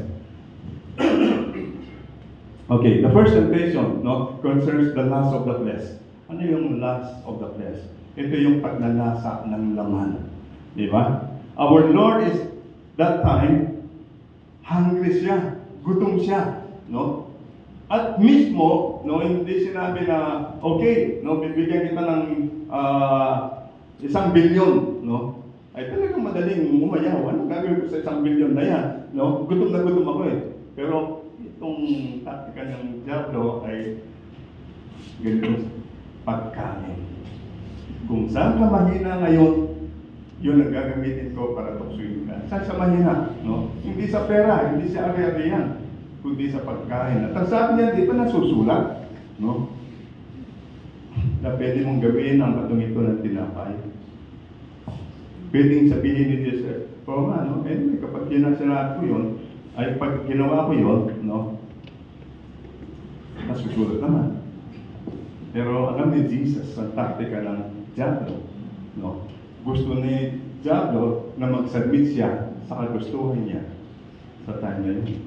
Okay, the first temptation, no, concerns the lust of the flesh. Ano yung lust of the flesh? Ito yung pagnanasa ng laman. Di ba? Our Lord is, that time, hungry siya, gutom siya, no? At mismo, no, hindi sinabi na, okay, no, bibigyan kita ng 1 bilyon, no? Ay talagang madaling umayaw. Ano gagawin ko sa 1 bilyon na yan? No? Gutom na gutom ako eh. Pero itong taktika ng Diablo ay ganito, pagkain. Kung saan ka mahina ngayon, yun ang gagamitin ko para tuksuin ka. Saan sa mahina? No? Hindi sa pera, hindi sa ari-arian, kundi sa pagkain. At ang sabi niya, di ba nasusulat? No? Na pwede mong gawin ang batong ito ng tinapay. Pwedeng sabihin ni Diyos, oo nga, no? Anyway, kapag sinasabi ko yun, ay pag ginawa ko yun, no? Nasusulat naman. Pero alam ni Jesus ang taktika ng Diablo, no? Gusto ni Diablo na mag-submit siya sa kagustuhan niya sa time na yun.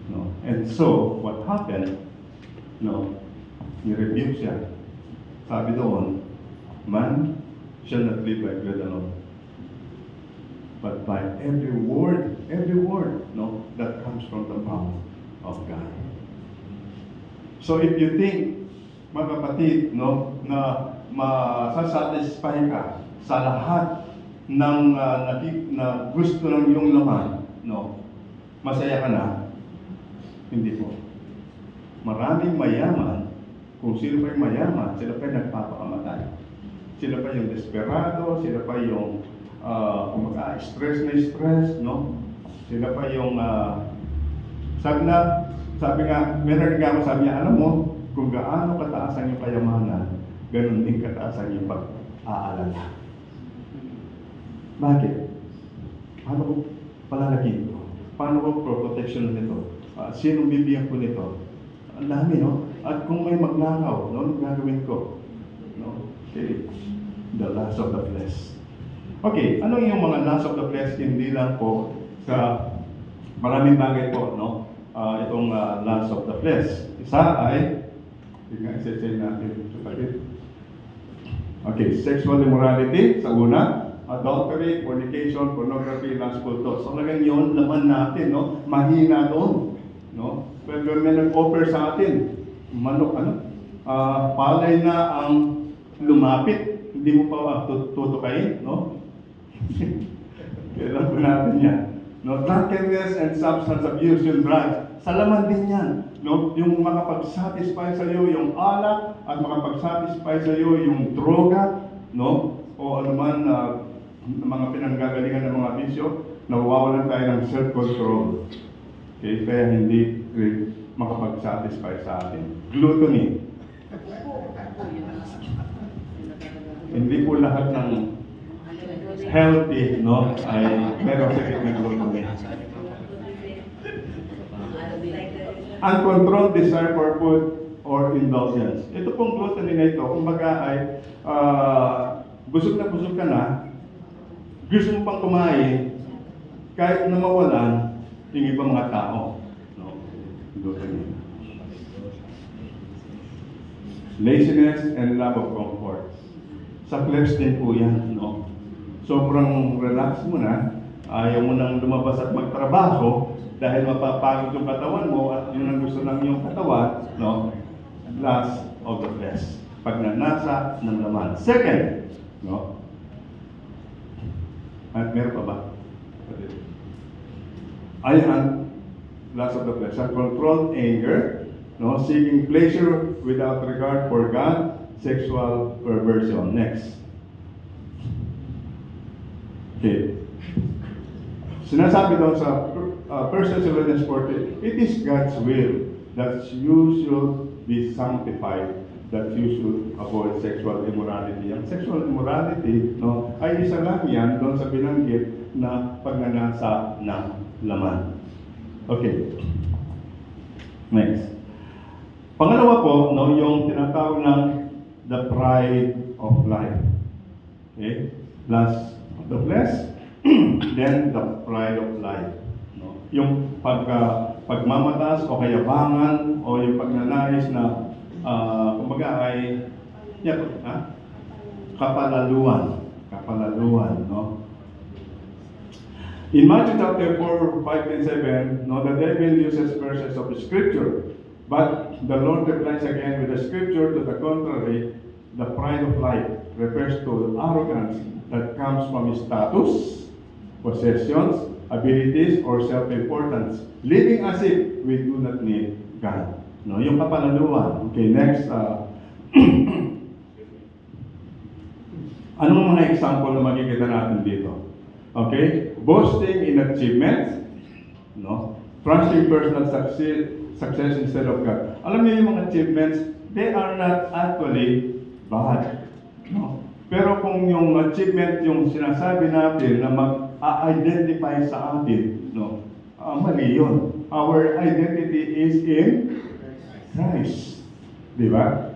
No? And so, what happened, no? Ni-rebuke siya. Sabi doon, man shall not live by bread alone, but by every word, no, that comes from the mouth of God. So if you think, mga kapatid, no, na masasatisfy ka sa lahat ng na gusto ng iyong laman, no, masaya ka na, hindi po. Maraming mayaman, kung sino pa yung mayaman, sila pa yung nagpapakamatay. Sila pa yung desperado, sila pa yung stress na stress, no? Sila pa yung sabi nga, meron nga ako, sabi niya, alam mo, kung gaano kataas ang iyong kayamanan, ganun din kataas ang iyong pag-aalala. Bakit? Paano ko palalagin ito? Paano ko protection nito? Sinong bibigyan ko nito? Ang dami, no? At kung may magnakaw, no? Anong gagawin ko? No? Okay. The lust of the flesh. Okay, ano yung mga lust of the flesh? Hindi lang po sa maraming bagay po, no? Itong lust of the flesh. Isa ay, isa-say natin sa palit. Okay, sexual immorality sa una, adultery, fornication, pornography, lustful thoughts. So talagang yun, laman natin, no? Mahina doon, no? When may nag-offer sa atin, manok, palay na ang lumapit, hindi mo pa tutukain, no? Kailan po natin yan. No, drunkenness and substance abuse, yung drugs, sa laman din yan. No? Yung makapag-satisfy sa iyo yung alak at makapag-satisfy sa iyo yung droga, no? O anuman mga pinanggagalingan ng mga bisyo, nawawalan tayo ng self-control. Okay? Kaya hindi makapag-satisfy sa atin. Gluttony. Hindi po lahat ng healthy, no, ay meron sakit ng gluttony. Uncontrolled desire for food or indulgence. Ito pong gluttony na ito, kumbaga ay busog ka na, gusto mo pang kumain, kahit na mawalan yung ibang mga tao. No? Gluttony. Laziness and love of comfort. Sa flesh din po yan, no? Sobrang relax mo na, ayaw mo nang lumabas at magtrabaho dahil mapapagod yung katawan mo at yun ang gusto ng iyong katawan, no? Lust of the flesh. Pagnanasa ng laman. Second, no? At meron pa ba? Ayan, lust of the flesh. Uncontrolled anger, no? Seeking pleasure without regard for God, sexual perversion. Next. Okay. Sinasabi daw sa 1 Thessalonians 4, it is God's will that you should be sanctified that you should avoid sexual immorality. Ang sexual immorality, no, ay isa lang yan doon sa binanggit na pagnanasa ng laman. Okay. Next. Pangalawa po, no, yung tinatawag ng the pride of life. Okay? Last of the flesh, then the pride of life. No? Yung pagmamataas o kayabangan o yung pagnanais na kumbaga ay kapalaluan, no? In Matthew chapter 4, 5 and 7, no, the devil uses verses of scripture, but the Lord replies again with the scripture to the contrary. The pride of life refers to arrogance that comes from status, possessions, abilities, or self-importance, living as if we do not need God. No, yung kapalaluan. Okay, next. Anong mga example na makikita natin dito? Okay, boasting in achievements, no? Trusting personal success instead of God. Alam niyo yung mga achievements, they are not actually bad, no? Pero kung yung achievement yung sinasabi natin na mag-identify sa atin, no? Mali yun. Our identity is in Christ. Di ba?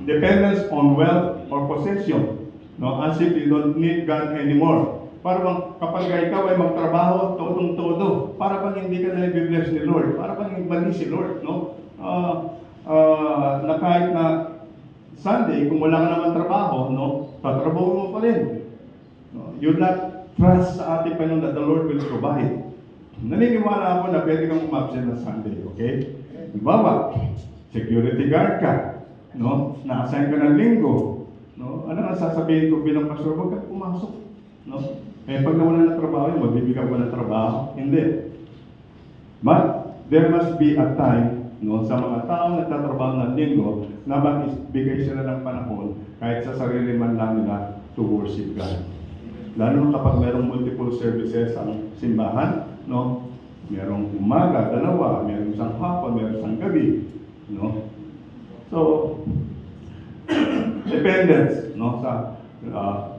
Dependence on wealth or possession, no? As if you don't need God anymore. Para bang kapag ikaw ay magtrabaho, todong-todo, para bang hindi ka na i-bless ni Lord, para bang ibali si Lord, no? Na kahit na Sunday, kung wala ka naman trabaho, no? Tatrabaho mo pa rin. No? You not trust sa ating Panginoon that the Lord will provide. Naniniwala ako na pwede kang umabsent na Sunday, okay? Bawa, security guard ka, no? Na-assign ka ng linggo, no? Ano ang sasabihin ko bilang pastor? Huwag ka pumasok, no? Eh, pag nawala ng trabaho, magbibigyan ko ng trabaho? Hindi. But, there must be a time, no, sa mga taong nagtatrabaho ng linggo, na magbigay sila ng panahon, kahit sa sarili man lang nila, to worship God. Lalo na kapag mayroong multiple services ang simbahan, no? Merong umaga, dalawa, merong isang hapon, merong isang gabi, no? So, dependence, no, sa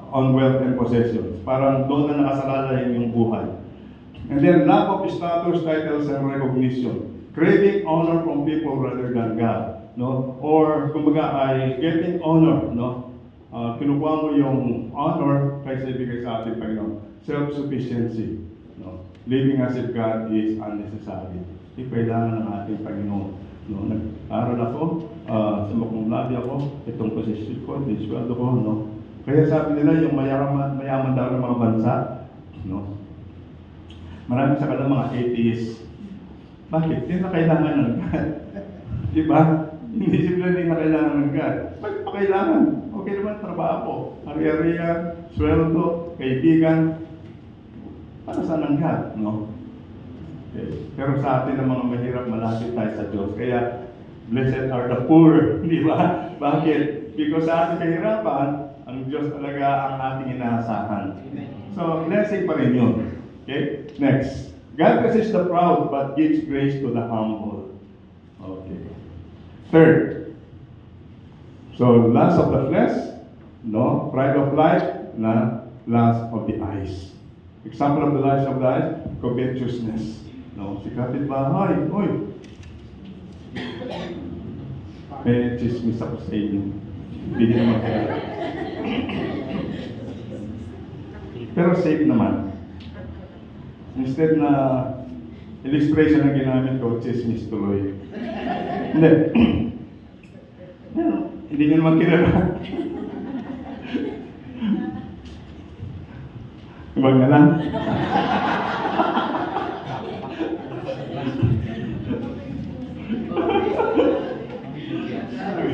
on wealth and possessions. Parang doon na nakasalalay yung buhay. And then, lack of status, titles, and recognition. Craving honor from people rather than God, no? Or, kumbaga, ay getting honor, no? Kinukuha mo yung honor kaysa ibigay sa ating Panginoon. Self-sufficiency, no? Living as if God is unnecessary. Hindi kailangan ng ating Panginoon. No? Nag-aral ako, sumakong labi ako, itong posisyon ko, disweldo ko, no? Kaya sabi nila, yung mayaman daw ng mga bansa, no? Marami sa kanila mga atheists. Bakit? Hindi na kailangan ng God. Diba? Hindi sila hindi na kailangan ng God. Bakit pa kailangan? Okay naman trabaho. Ari-ariya, sweldo, kaibigan. Para saan ang God, no? Okay. Pero sa atin ng mga mahirap, malapit tayo sa Diyos. Kaya, blessed are the poor. Di ba? Bakit? Because sa ating kahirapan, ang Diyos talaga ang ating inaasahan. So, blessing pa rin yun. Okay? Next. God resists the proud but gives grace to the humble. Okay. Third. So, lust of the flesh, no? Pride of life, na lust of the eyes. Example of the lust of the eyes, covetousness. No? Si kapitbahay, oy. Eh, chismis ako sa inyo. Hindi naman kaya. Pero safe naman. Instead na illustration na ginamit ko, chismis tuloy. Hindi. Hindi nyo naman kilala. Ibang na lang.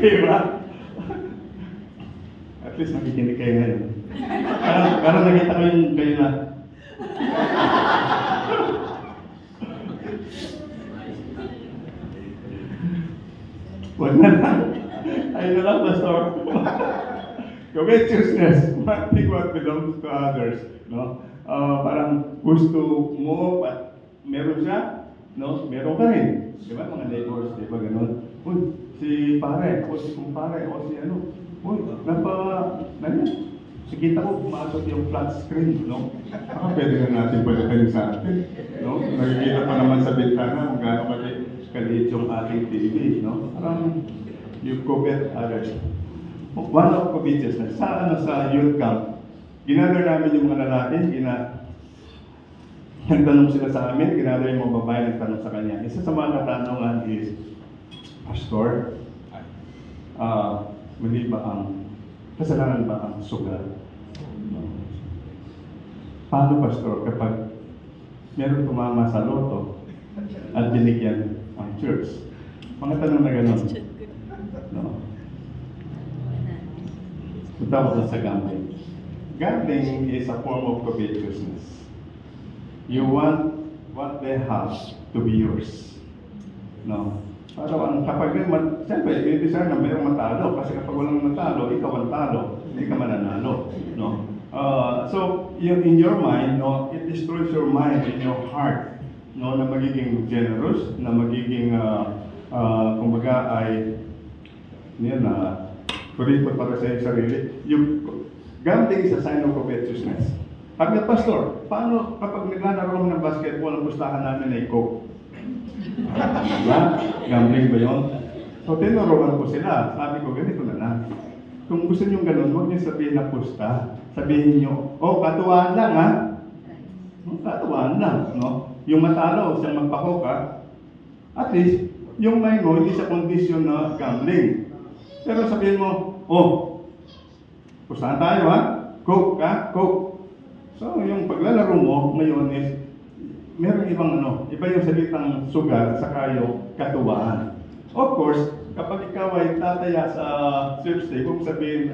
Okay ba? At least nakikinig kayo ngayon. Parang nakita ko yung kayo na. Huwag na lang. Ayun na lang, Pastor. Covetousness, wanting what belongs to others. No? Parang gusto mo, meron siya, no? Meron ka rin. Di ba? Mga neighbors, di ba? Ganun. Uy, si pare, o si kumpare, o si ano. Uy, nakita ko pumasok yung flat screen, no? Baka pwede na natin palitan sa atin, no? Nakikita pa naman sa bintana kung gaano kaliit yung ating TV, no? Parang you covet others. One of covetousness, sa youth camp, ginagawa namin yung mga lalaki, nagtanong sila sa amin, ginagawa yung mga babae, nagtanong sa kanya. Isa sa mga katanungan is, Pastor, mali ba kasalanan ba ang sugal? Paano, Pastor, kapag meron tumama sa loto at binigyan ang church? Mga tanong na gano'n. No? Tawag sa gambling. Gambling is a form of covetousness. You want what they have to be yours. No? Parang kapag siyempre, i-desire na mayroong matalo. Kasi kapag walang matalo, ikaw ang talo. Hindi ka mananalo. No? So, in your mind, no, it destroys your mind and your heart. No, na magiging generous, na magiging, kumbaga ay, yun na, kuripot para sa iyong sarili. Yung gambling is a sign of covetousness. Pag na, Pastor, paano kapag naglalaro ng basketball, ang pustahan namin ay Coke? Diba? Gambling ba yun? So, tinuruan ko sila. Sabi ko, ganito na lang. Kung gusto nyo ganun, huwag niyo sabihin na pusta. Sabihin nyo, katuwaan lang ha? Katuwaan lang, no? Yung matalo, siyang magpakoka, at least, yung may mo, hindi sa kondisyon na gambling. Pero sabihin mo, pustahan tayo ha? Coke ka? Coke. So, yung paglalaro mo ngayon is, meron iba yung salitang sugal saka yung katuwaan. Of course, kapag ikaw ay tataya sa church day, kung sabihin,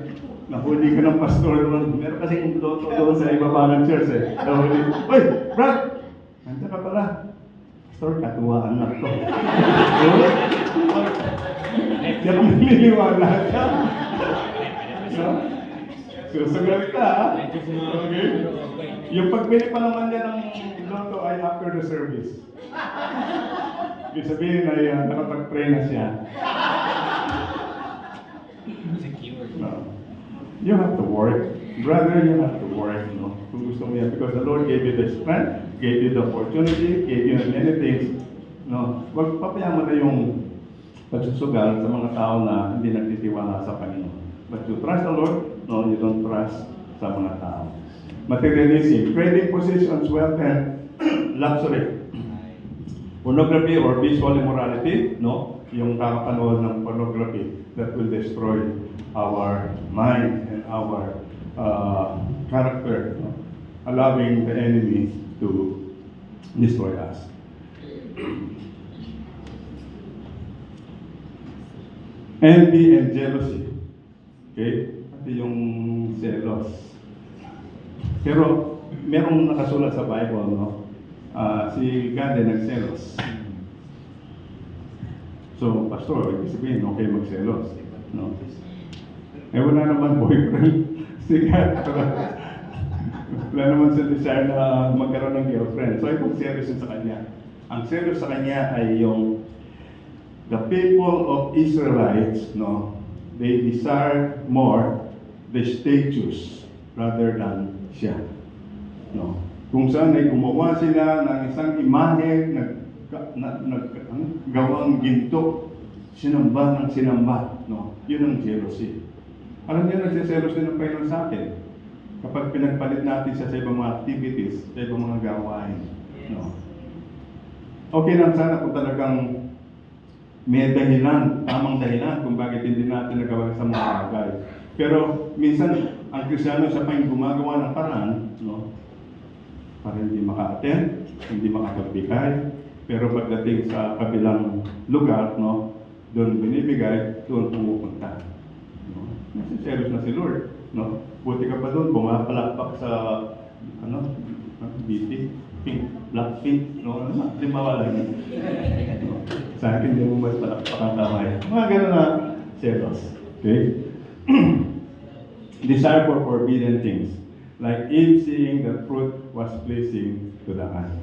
nahuli ka ng pastor, meron kasing loto doon sa ibaba ng church eh. Nahuli, Uy, Brad! Nandiyan ka pala. Pastor, katuwaan na ito. Diyan ang nililiwala ka. Susugal ka, ha? Okay? Yung pagbili pa naman niya ng loto ay after the service. Ibig sabihin ay nakapag-pray na siya. No. You have to work. Brother, you have to work. No? Kung gusto mo yan. Because the Lord gave you the strength, gave you the opportunity, gave you many things. No? Huwag papayaan mo na yung pagsusugal sa mga tao na hindi nagtitiwala sa Panginoon. But you trust the Lord, no, you don't trust sa mga tao. Materialism, trading positions, wealth, and luxury. Pornography or visual immorality, no? Yung kakapanood ng pornography that will destroy our mind and our character, no? Allowing the enemy to destroy us. Envy and jealousy. Okay? Pati yung zealous. Pero merong nakasulat sa Bible, no? Si God ay nagselos. So, Pastor, ibig sabihin, okay magselos. No? Wala naman boyfriend. Si God, wala naman sa desire na magkaroon ng girlfriend. So, ibang selos sa kanya. Ang selos sa kanya ay yung the people of Israelites, no? They desire more the status rather than siya. No? Kung saan ay gumawa sila ng isang imahe gawang ginto, sinamba ng sinamba. No? Yun ang jealousy. Alam niyo, nagsiselos din ng Panginoon sa atin. Kapag pinagpalit natin siya sa ibang mga activities, sa ibang mga gawain. No? Okay lang sana kung talagang may dahilan, tamang dahilan kung bakit hindi natin nagawa sa mga bagay. Pero minsan, ang Kristiyano siya pa yung gumagawa ng paraan, no? Para hindi maka-attend, hindi makapagbigay. Pero pagdating sa kabilang lugar, no? Doon binibigay, doon pumupunta. No? Nasiselos na si Lord. No? Buti ka pa doon, bumapalakpak sa BT, pink, black pink, no? Di mawala na. No? Sa akin, hindi mo mas palakpak ang kamay. Mga gano'n na selos. Okay? Desire for forbidden things. Like Eve seeing that fruit was pleasing to the eye.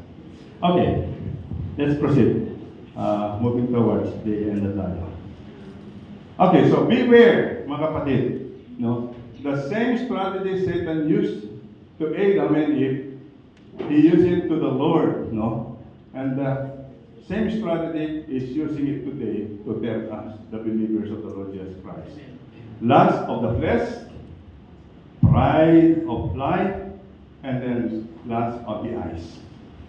Okay, let's proceed. Moving towards the end of the dialogue. Okay, so beware, mga kapatid. No? The same strategy Satan used to Adam and Eve, he used it to the Lord. No? And the same strategy is using it today to tempt us, the believers of the Lord Jesus Christ. Lust of the flesh, pride of life, and then lust of the eyes.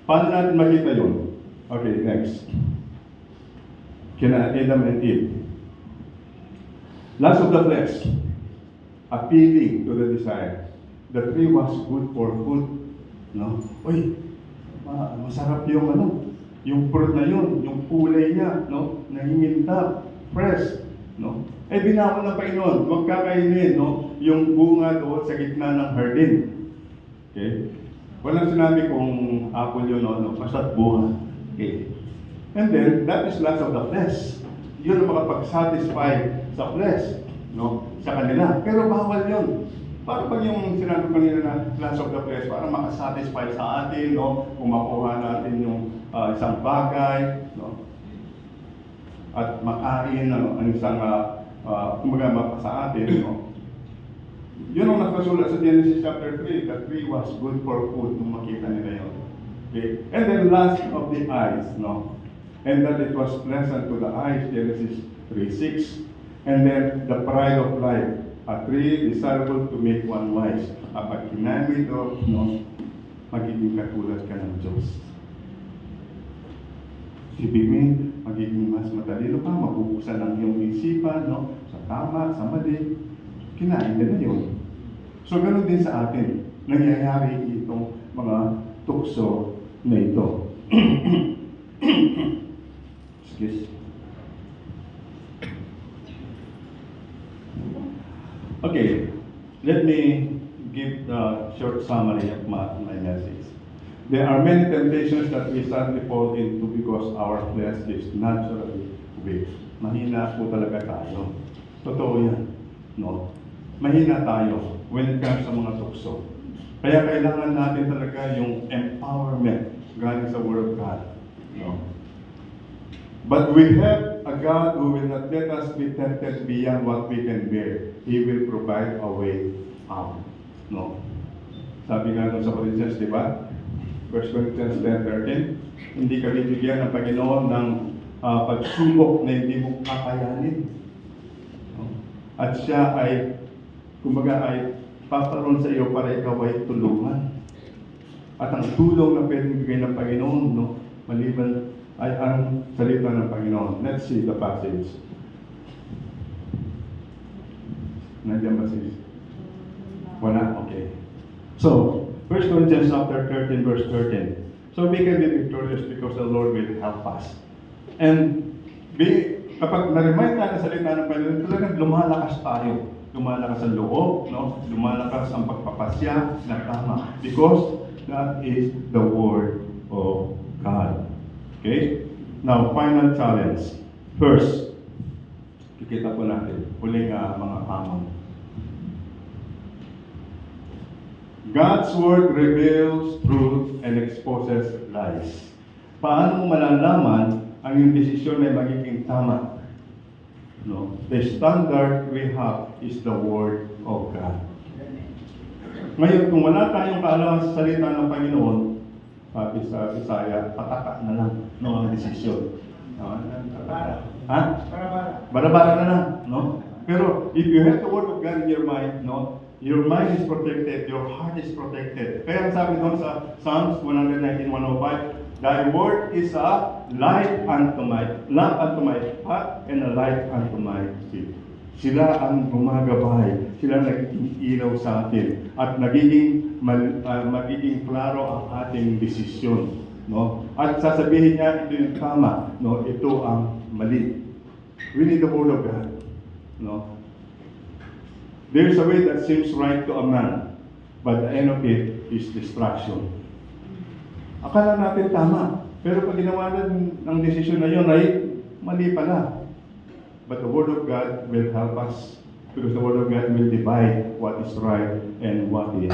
Paano natin makita yun? Okay, next. Kina Adam and Eve. Lust of the flesh, appealing to the desire. The tree was good for food. No? Uy, masarap yung fruit na yun, yung kulay niya, no? Nangingintab, fresh, no? Eh, binawal ng Panginoon, huwag kakainin, no? Yung bunga doon sa gitna ng hardin. Okay? Walang sinabi kung apple yun, no? Basta't bunga. Okay. And then, that is lust of the flesh. Yun ang makapag-satisfy sa flesh, no? Sa kanila. Pero bawal yun. Para pag yung sinabi ko nila na lust of the flesh, para makasatisfy sa atin, no? Kung makuha natin yung isang bagay, no? At makain ang isang kumbaga mapa sa atin, no? Yun ang nakasulat sa Genesis chapter 3, the tree was good for food nung makita nila yun. Okay? And then lust of the eyes, no? And that it was pleasant to the eyes, Genesis 3:6. And then the pride of life, a tree desirable to make one wise. Kapag kinain ito, no, magiging katulad ka ng Diyos. Ibigin, magiging mas matalino ka, mabubuksan ang iyong isipan, no, sa tama, sa mali. Kinain ka na yun. So, ganoon din sa atin. Nangyayari itong mga tukso na ito. Excuse. Okay, let me give the short summary of my message. There are many temptations that we suddenly fall into because our flesh is naturally weak. Mahina po talaga tayo. Totoo yan. No? Mahina tayo when it comes sa mga tukso. Kaya kailangan natin talaga yung empowerment galing sa Word of God. No? But we have a God who will not let us be tempted beyond what we can bear. He will provide a way out. No? Sabi nga sa Corinthians, di ba? 1 Corinthians 10:13, hindi ka bibigyan ng Panginoon ng pagsubok na hindi mo kakayanin. No? At siya ay, kumbaga ay paparoon sa iyo para ikaw ay tulungan. At ang tulong na pwedeng bigay ng Panginoon, no, maliban ay ang salita ng Panginoon. Let's see the passage. Nandiyan ba sis? Wala? Okay. So, 1 Corinthians chapter 13, verse 13. So we can be victorious because the Lord will help us. And kapag na-remind tayo sa salita ng Panginoon, talagang lumalakas tayo. Lumalakas ang loob, no? Lumalakas ang pagpapasya na tama. Because that is the Word of God. Okay? Now, final challenge. First, kikita po natin, huling mga hamon. God's Word reveals truth and exposes lies. Paano mo malalaman ang iyong desisyon ay magiging tama? No? The standard we have is the Word of God. Ngayon, kung wala tayong kaalaman sa salita ng Panginoon, sabi sa Isaiah, pataka na lang ang desisyon. Bara-bara na lang. No? Pero if you have the Word of God in your mind, no, your mind is protected, your heart is protected. Kaya sabi doon sa Psalms 119:105, Thy word is a light unto my path and a light unto my feet. Sila ang gumagabay, sila nagiging ilaw sa atin at magiging klaro ang ating desisyon, no? At sasabihin niya ito yung tama, no? Ito ang mali. We need the Word of God, no? There's a way that seems right to a man, but the end of it is destruction. Akala natin tama, pero pag ginawa ng desisyon na yun ay mali pala. But the Word of God will help us because the Word of God will divide what is right and what is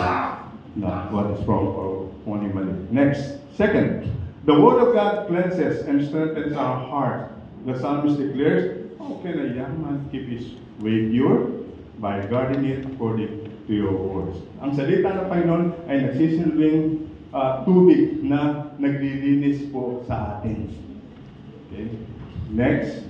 not, what is wrong or only mali. Next, second, the Word of God cleanses and strengthens our heart. The psalmist declares, How can a young man keep his way pure? By guarding it according to your words. Ang salita ng Panginoon ay nagsisilbing tubig na naglilinis po sa atin. Okay? Next,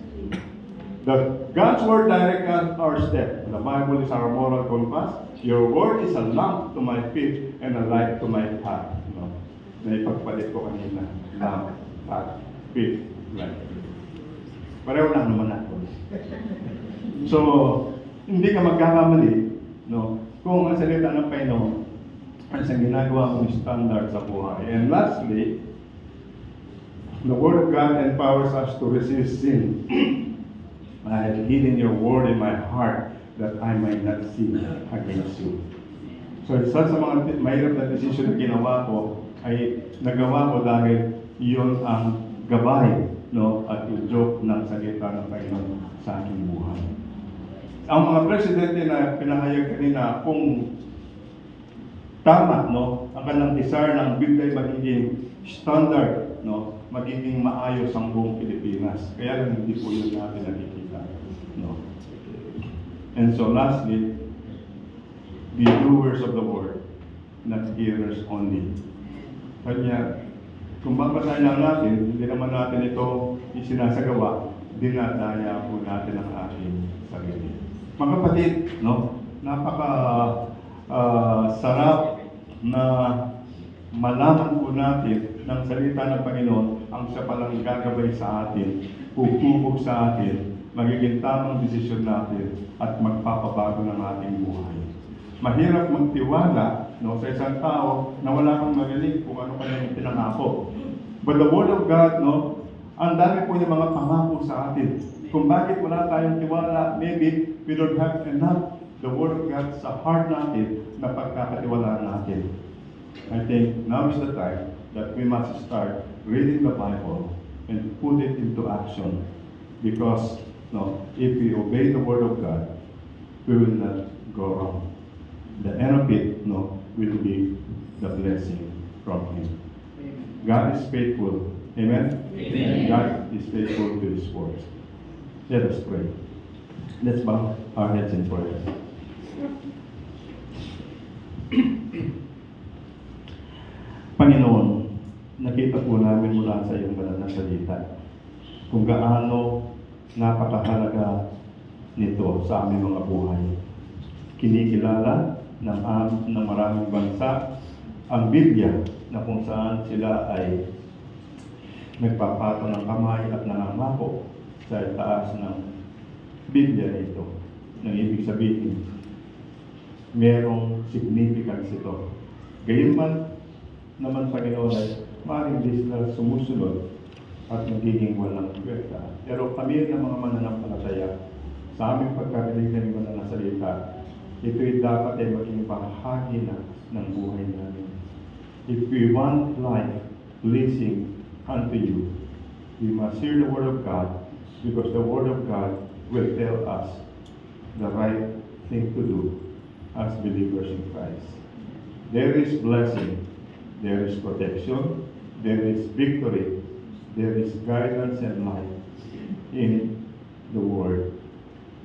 God's word directs our step. The Bible is our moral compass. Your word is a lamp to my feet and a light to my path. No? Naipagpalit ko kanina. Lamp, path, feet, light. Pareho lang naman ako. So, hindi ka magkakamali, no? Kung ang salita ng Panginoon ay sa ginagawa mong standard sa buhay. And lastly, the Word of God empowers us to resist sin. I have hidden your word in my heart that I might not sin against you. So, isa sa mga mahirap na decision na ginawa ko ay nagawa ko dahil iyon ang gabay, no, at yung joke ng salita ng Panginoon sa aking buhay. Ang mga presidente na pinahayag kanina, kung tama, no, ang kanilang desire ng Biblia ay magiging standard, no, magiging maayos ang buong Pilipinas. Kaya lang hindi po yun natin nakikita, no. And so lastly, be doers of the word, not hearers only. Kanya, kung babasahin lang natin, hindi naman natin ito isinasagawa, dinadaya po natin ang ating sarili. Mga kapatid, no, napaka sarap na malaman po natin ng salita ng Panginoon ang siya palang gagabay sa atin, pupubog sa atin, magiging tamang desisyon natin at magpapabago ng ating buhay. Mahirap magtiwala, no, sa isang tao na wala kang magaling kung ano kanyang pinangako. But the Word of God, no, ang dami po ng mga pangako sa atin. Kung bakit wala tayong tiwala, maybe we don't have enough the Word of God sa heart natin na pagkakatiwalaan natin. I think now is the time that we must start reading the Bible and put it into action. Because, no, if we obey the Word of God, we will not go wrong. The end of it, no, will be the blessing from Him. God is faithful. Amen? Amen. God is faithful to His word. Let us pray. Let's bow our heads in prayer. Panginoon, nakita po namin mula sa iyong banal na salita kung gaano napakahalaga nito sa aming mga buhay. Kinikilala ng maraming bansa ang Biblia na kung saan sila ay nagpapato ng kamay at nangangako sa taas ng Biblia nito. Nang ibig sabihin, merong significance ito. Gayunman naman, Panginoon, ay maaaring di sila sumusunod at magiging walang kwenta. Pero kami ng mga mananampalataya, sa aming pagkarinig ng mga nanasalita, ito'y dapat ay maging bahagi na ng buhay namin. If we want life pleasing unto you, we must hear the Word of God, because the Word of God will tell us the right thing to do as believers in Christ. There is blessing, there is protection, there is victory, there is guidance and life in the Word.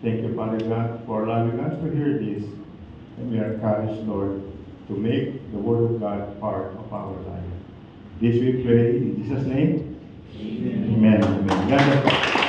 Thank you, Father God, for allowing us to hear this, and we are encouraged, Lord, to make the Word of God part of our life. This we pray in Jesus' name. Amen. Amen. God bless you.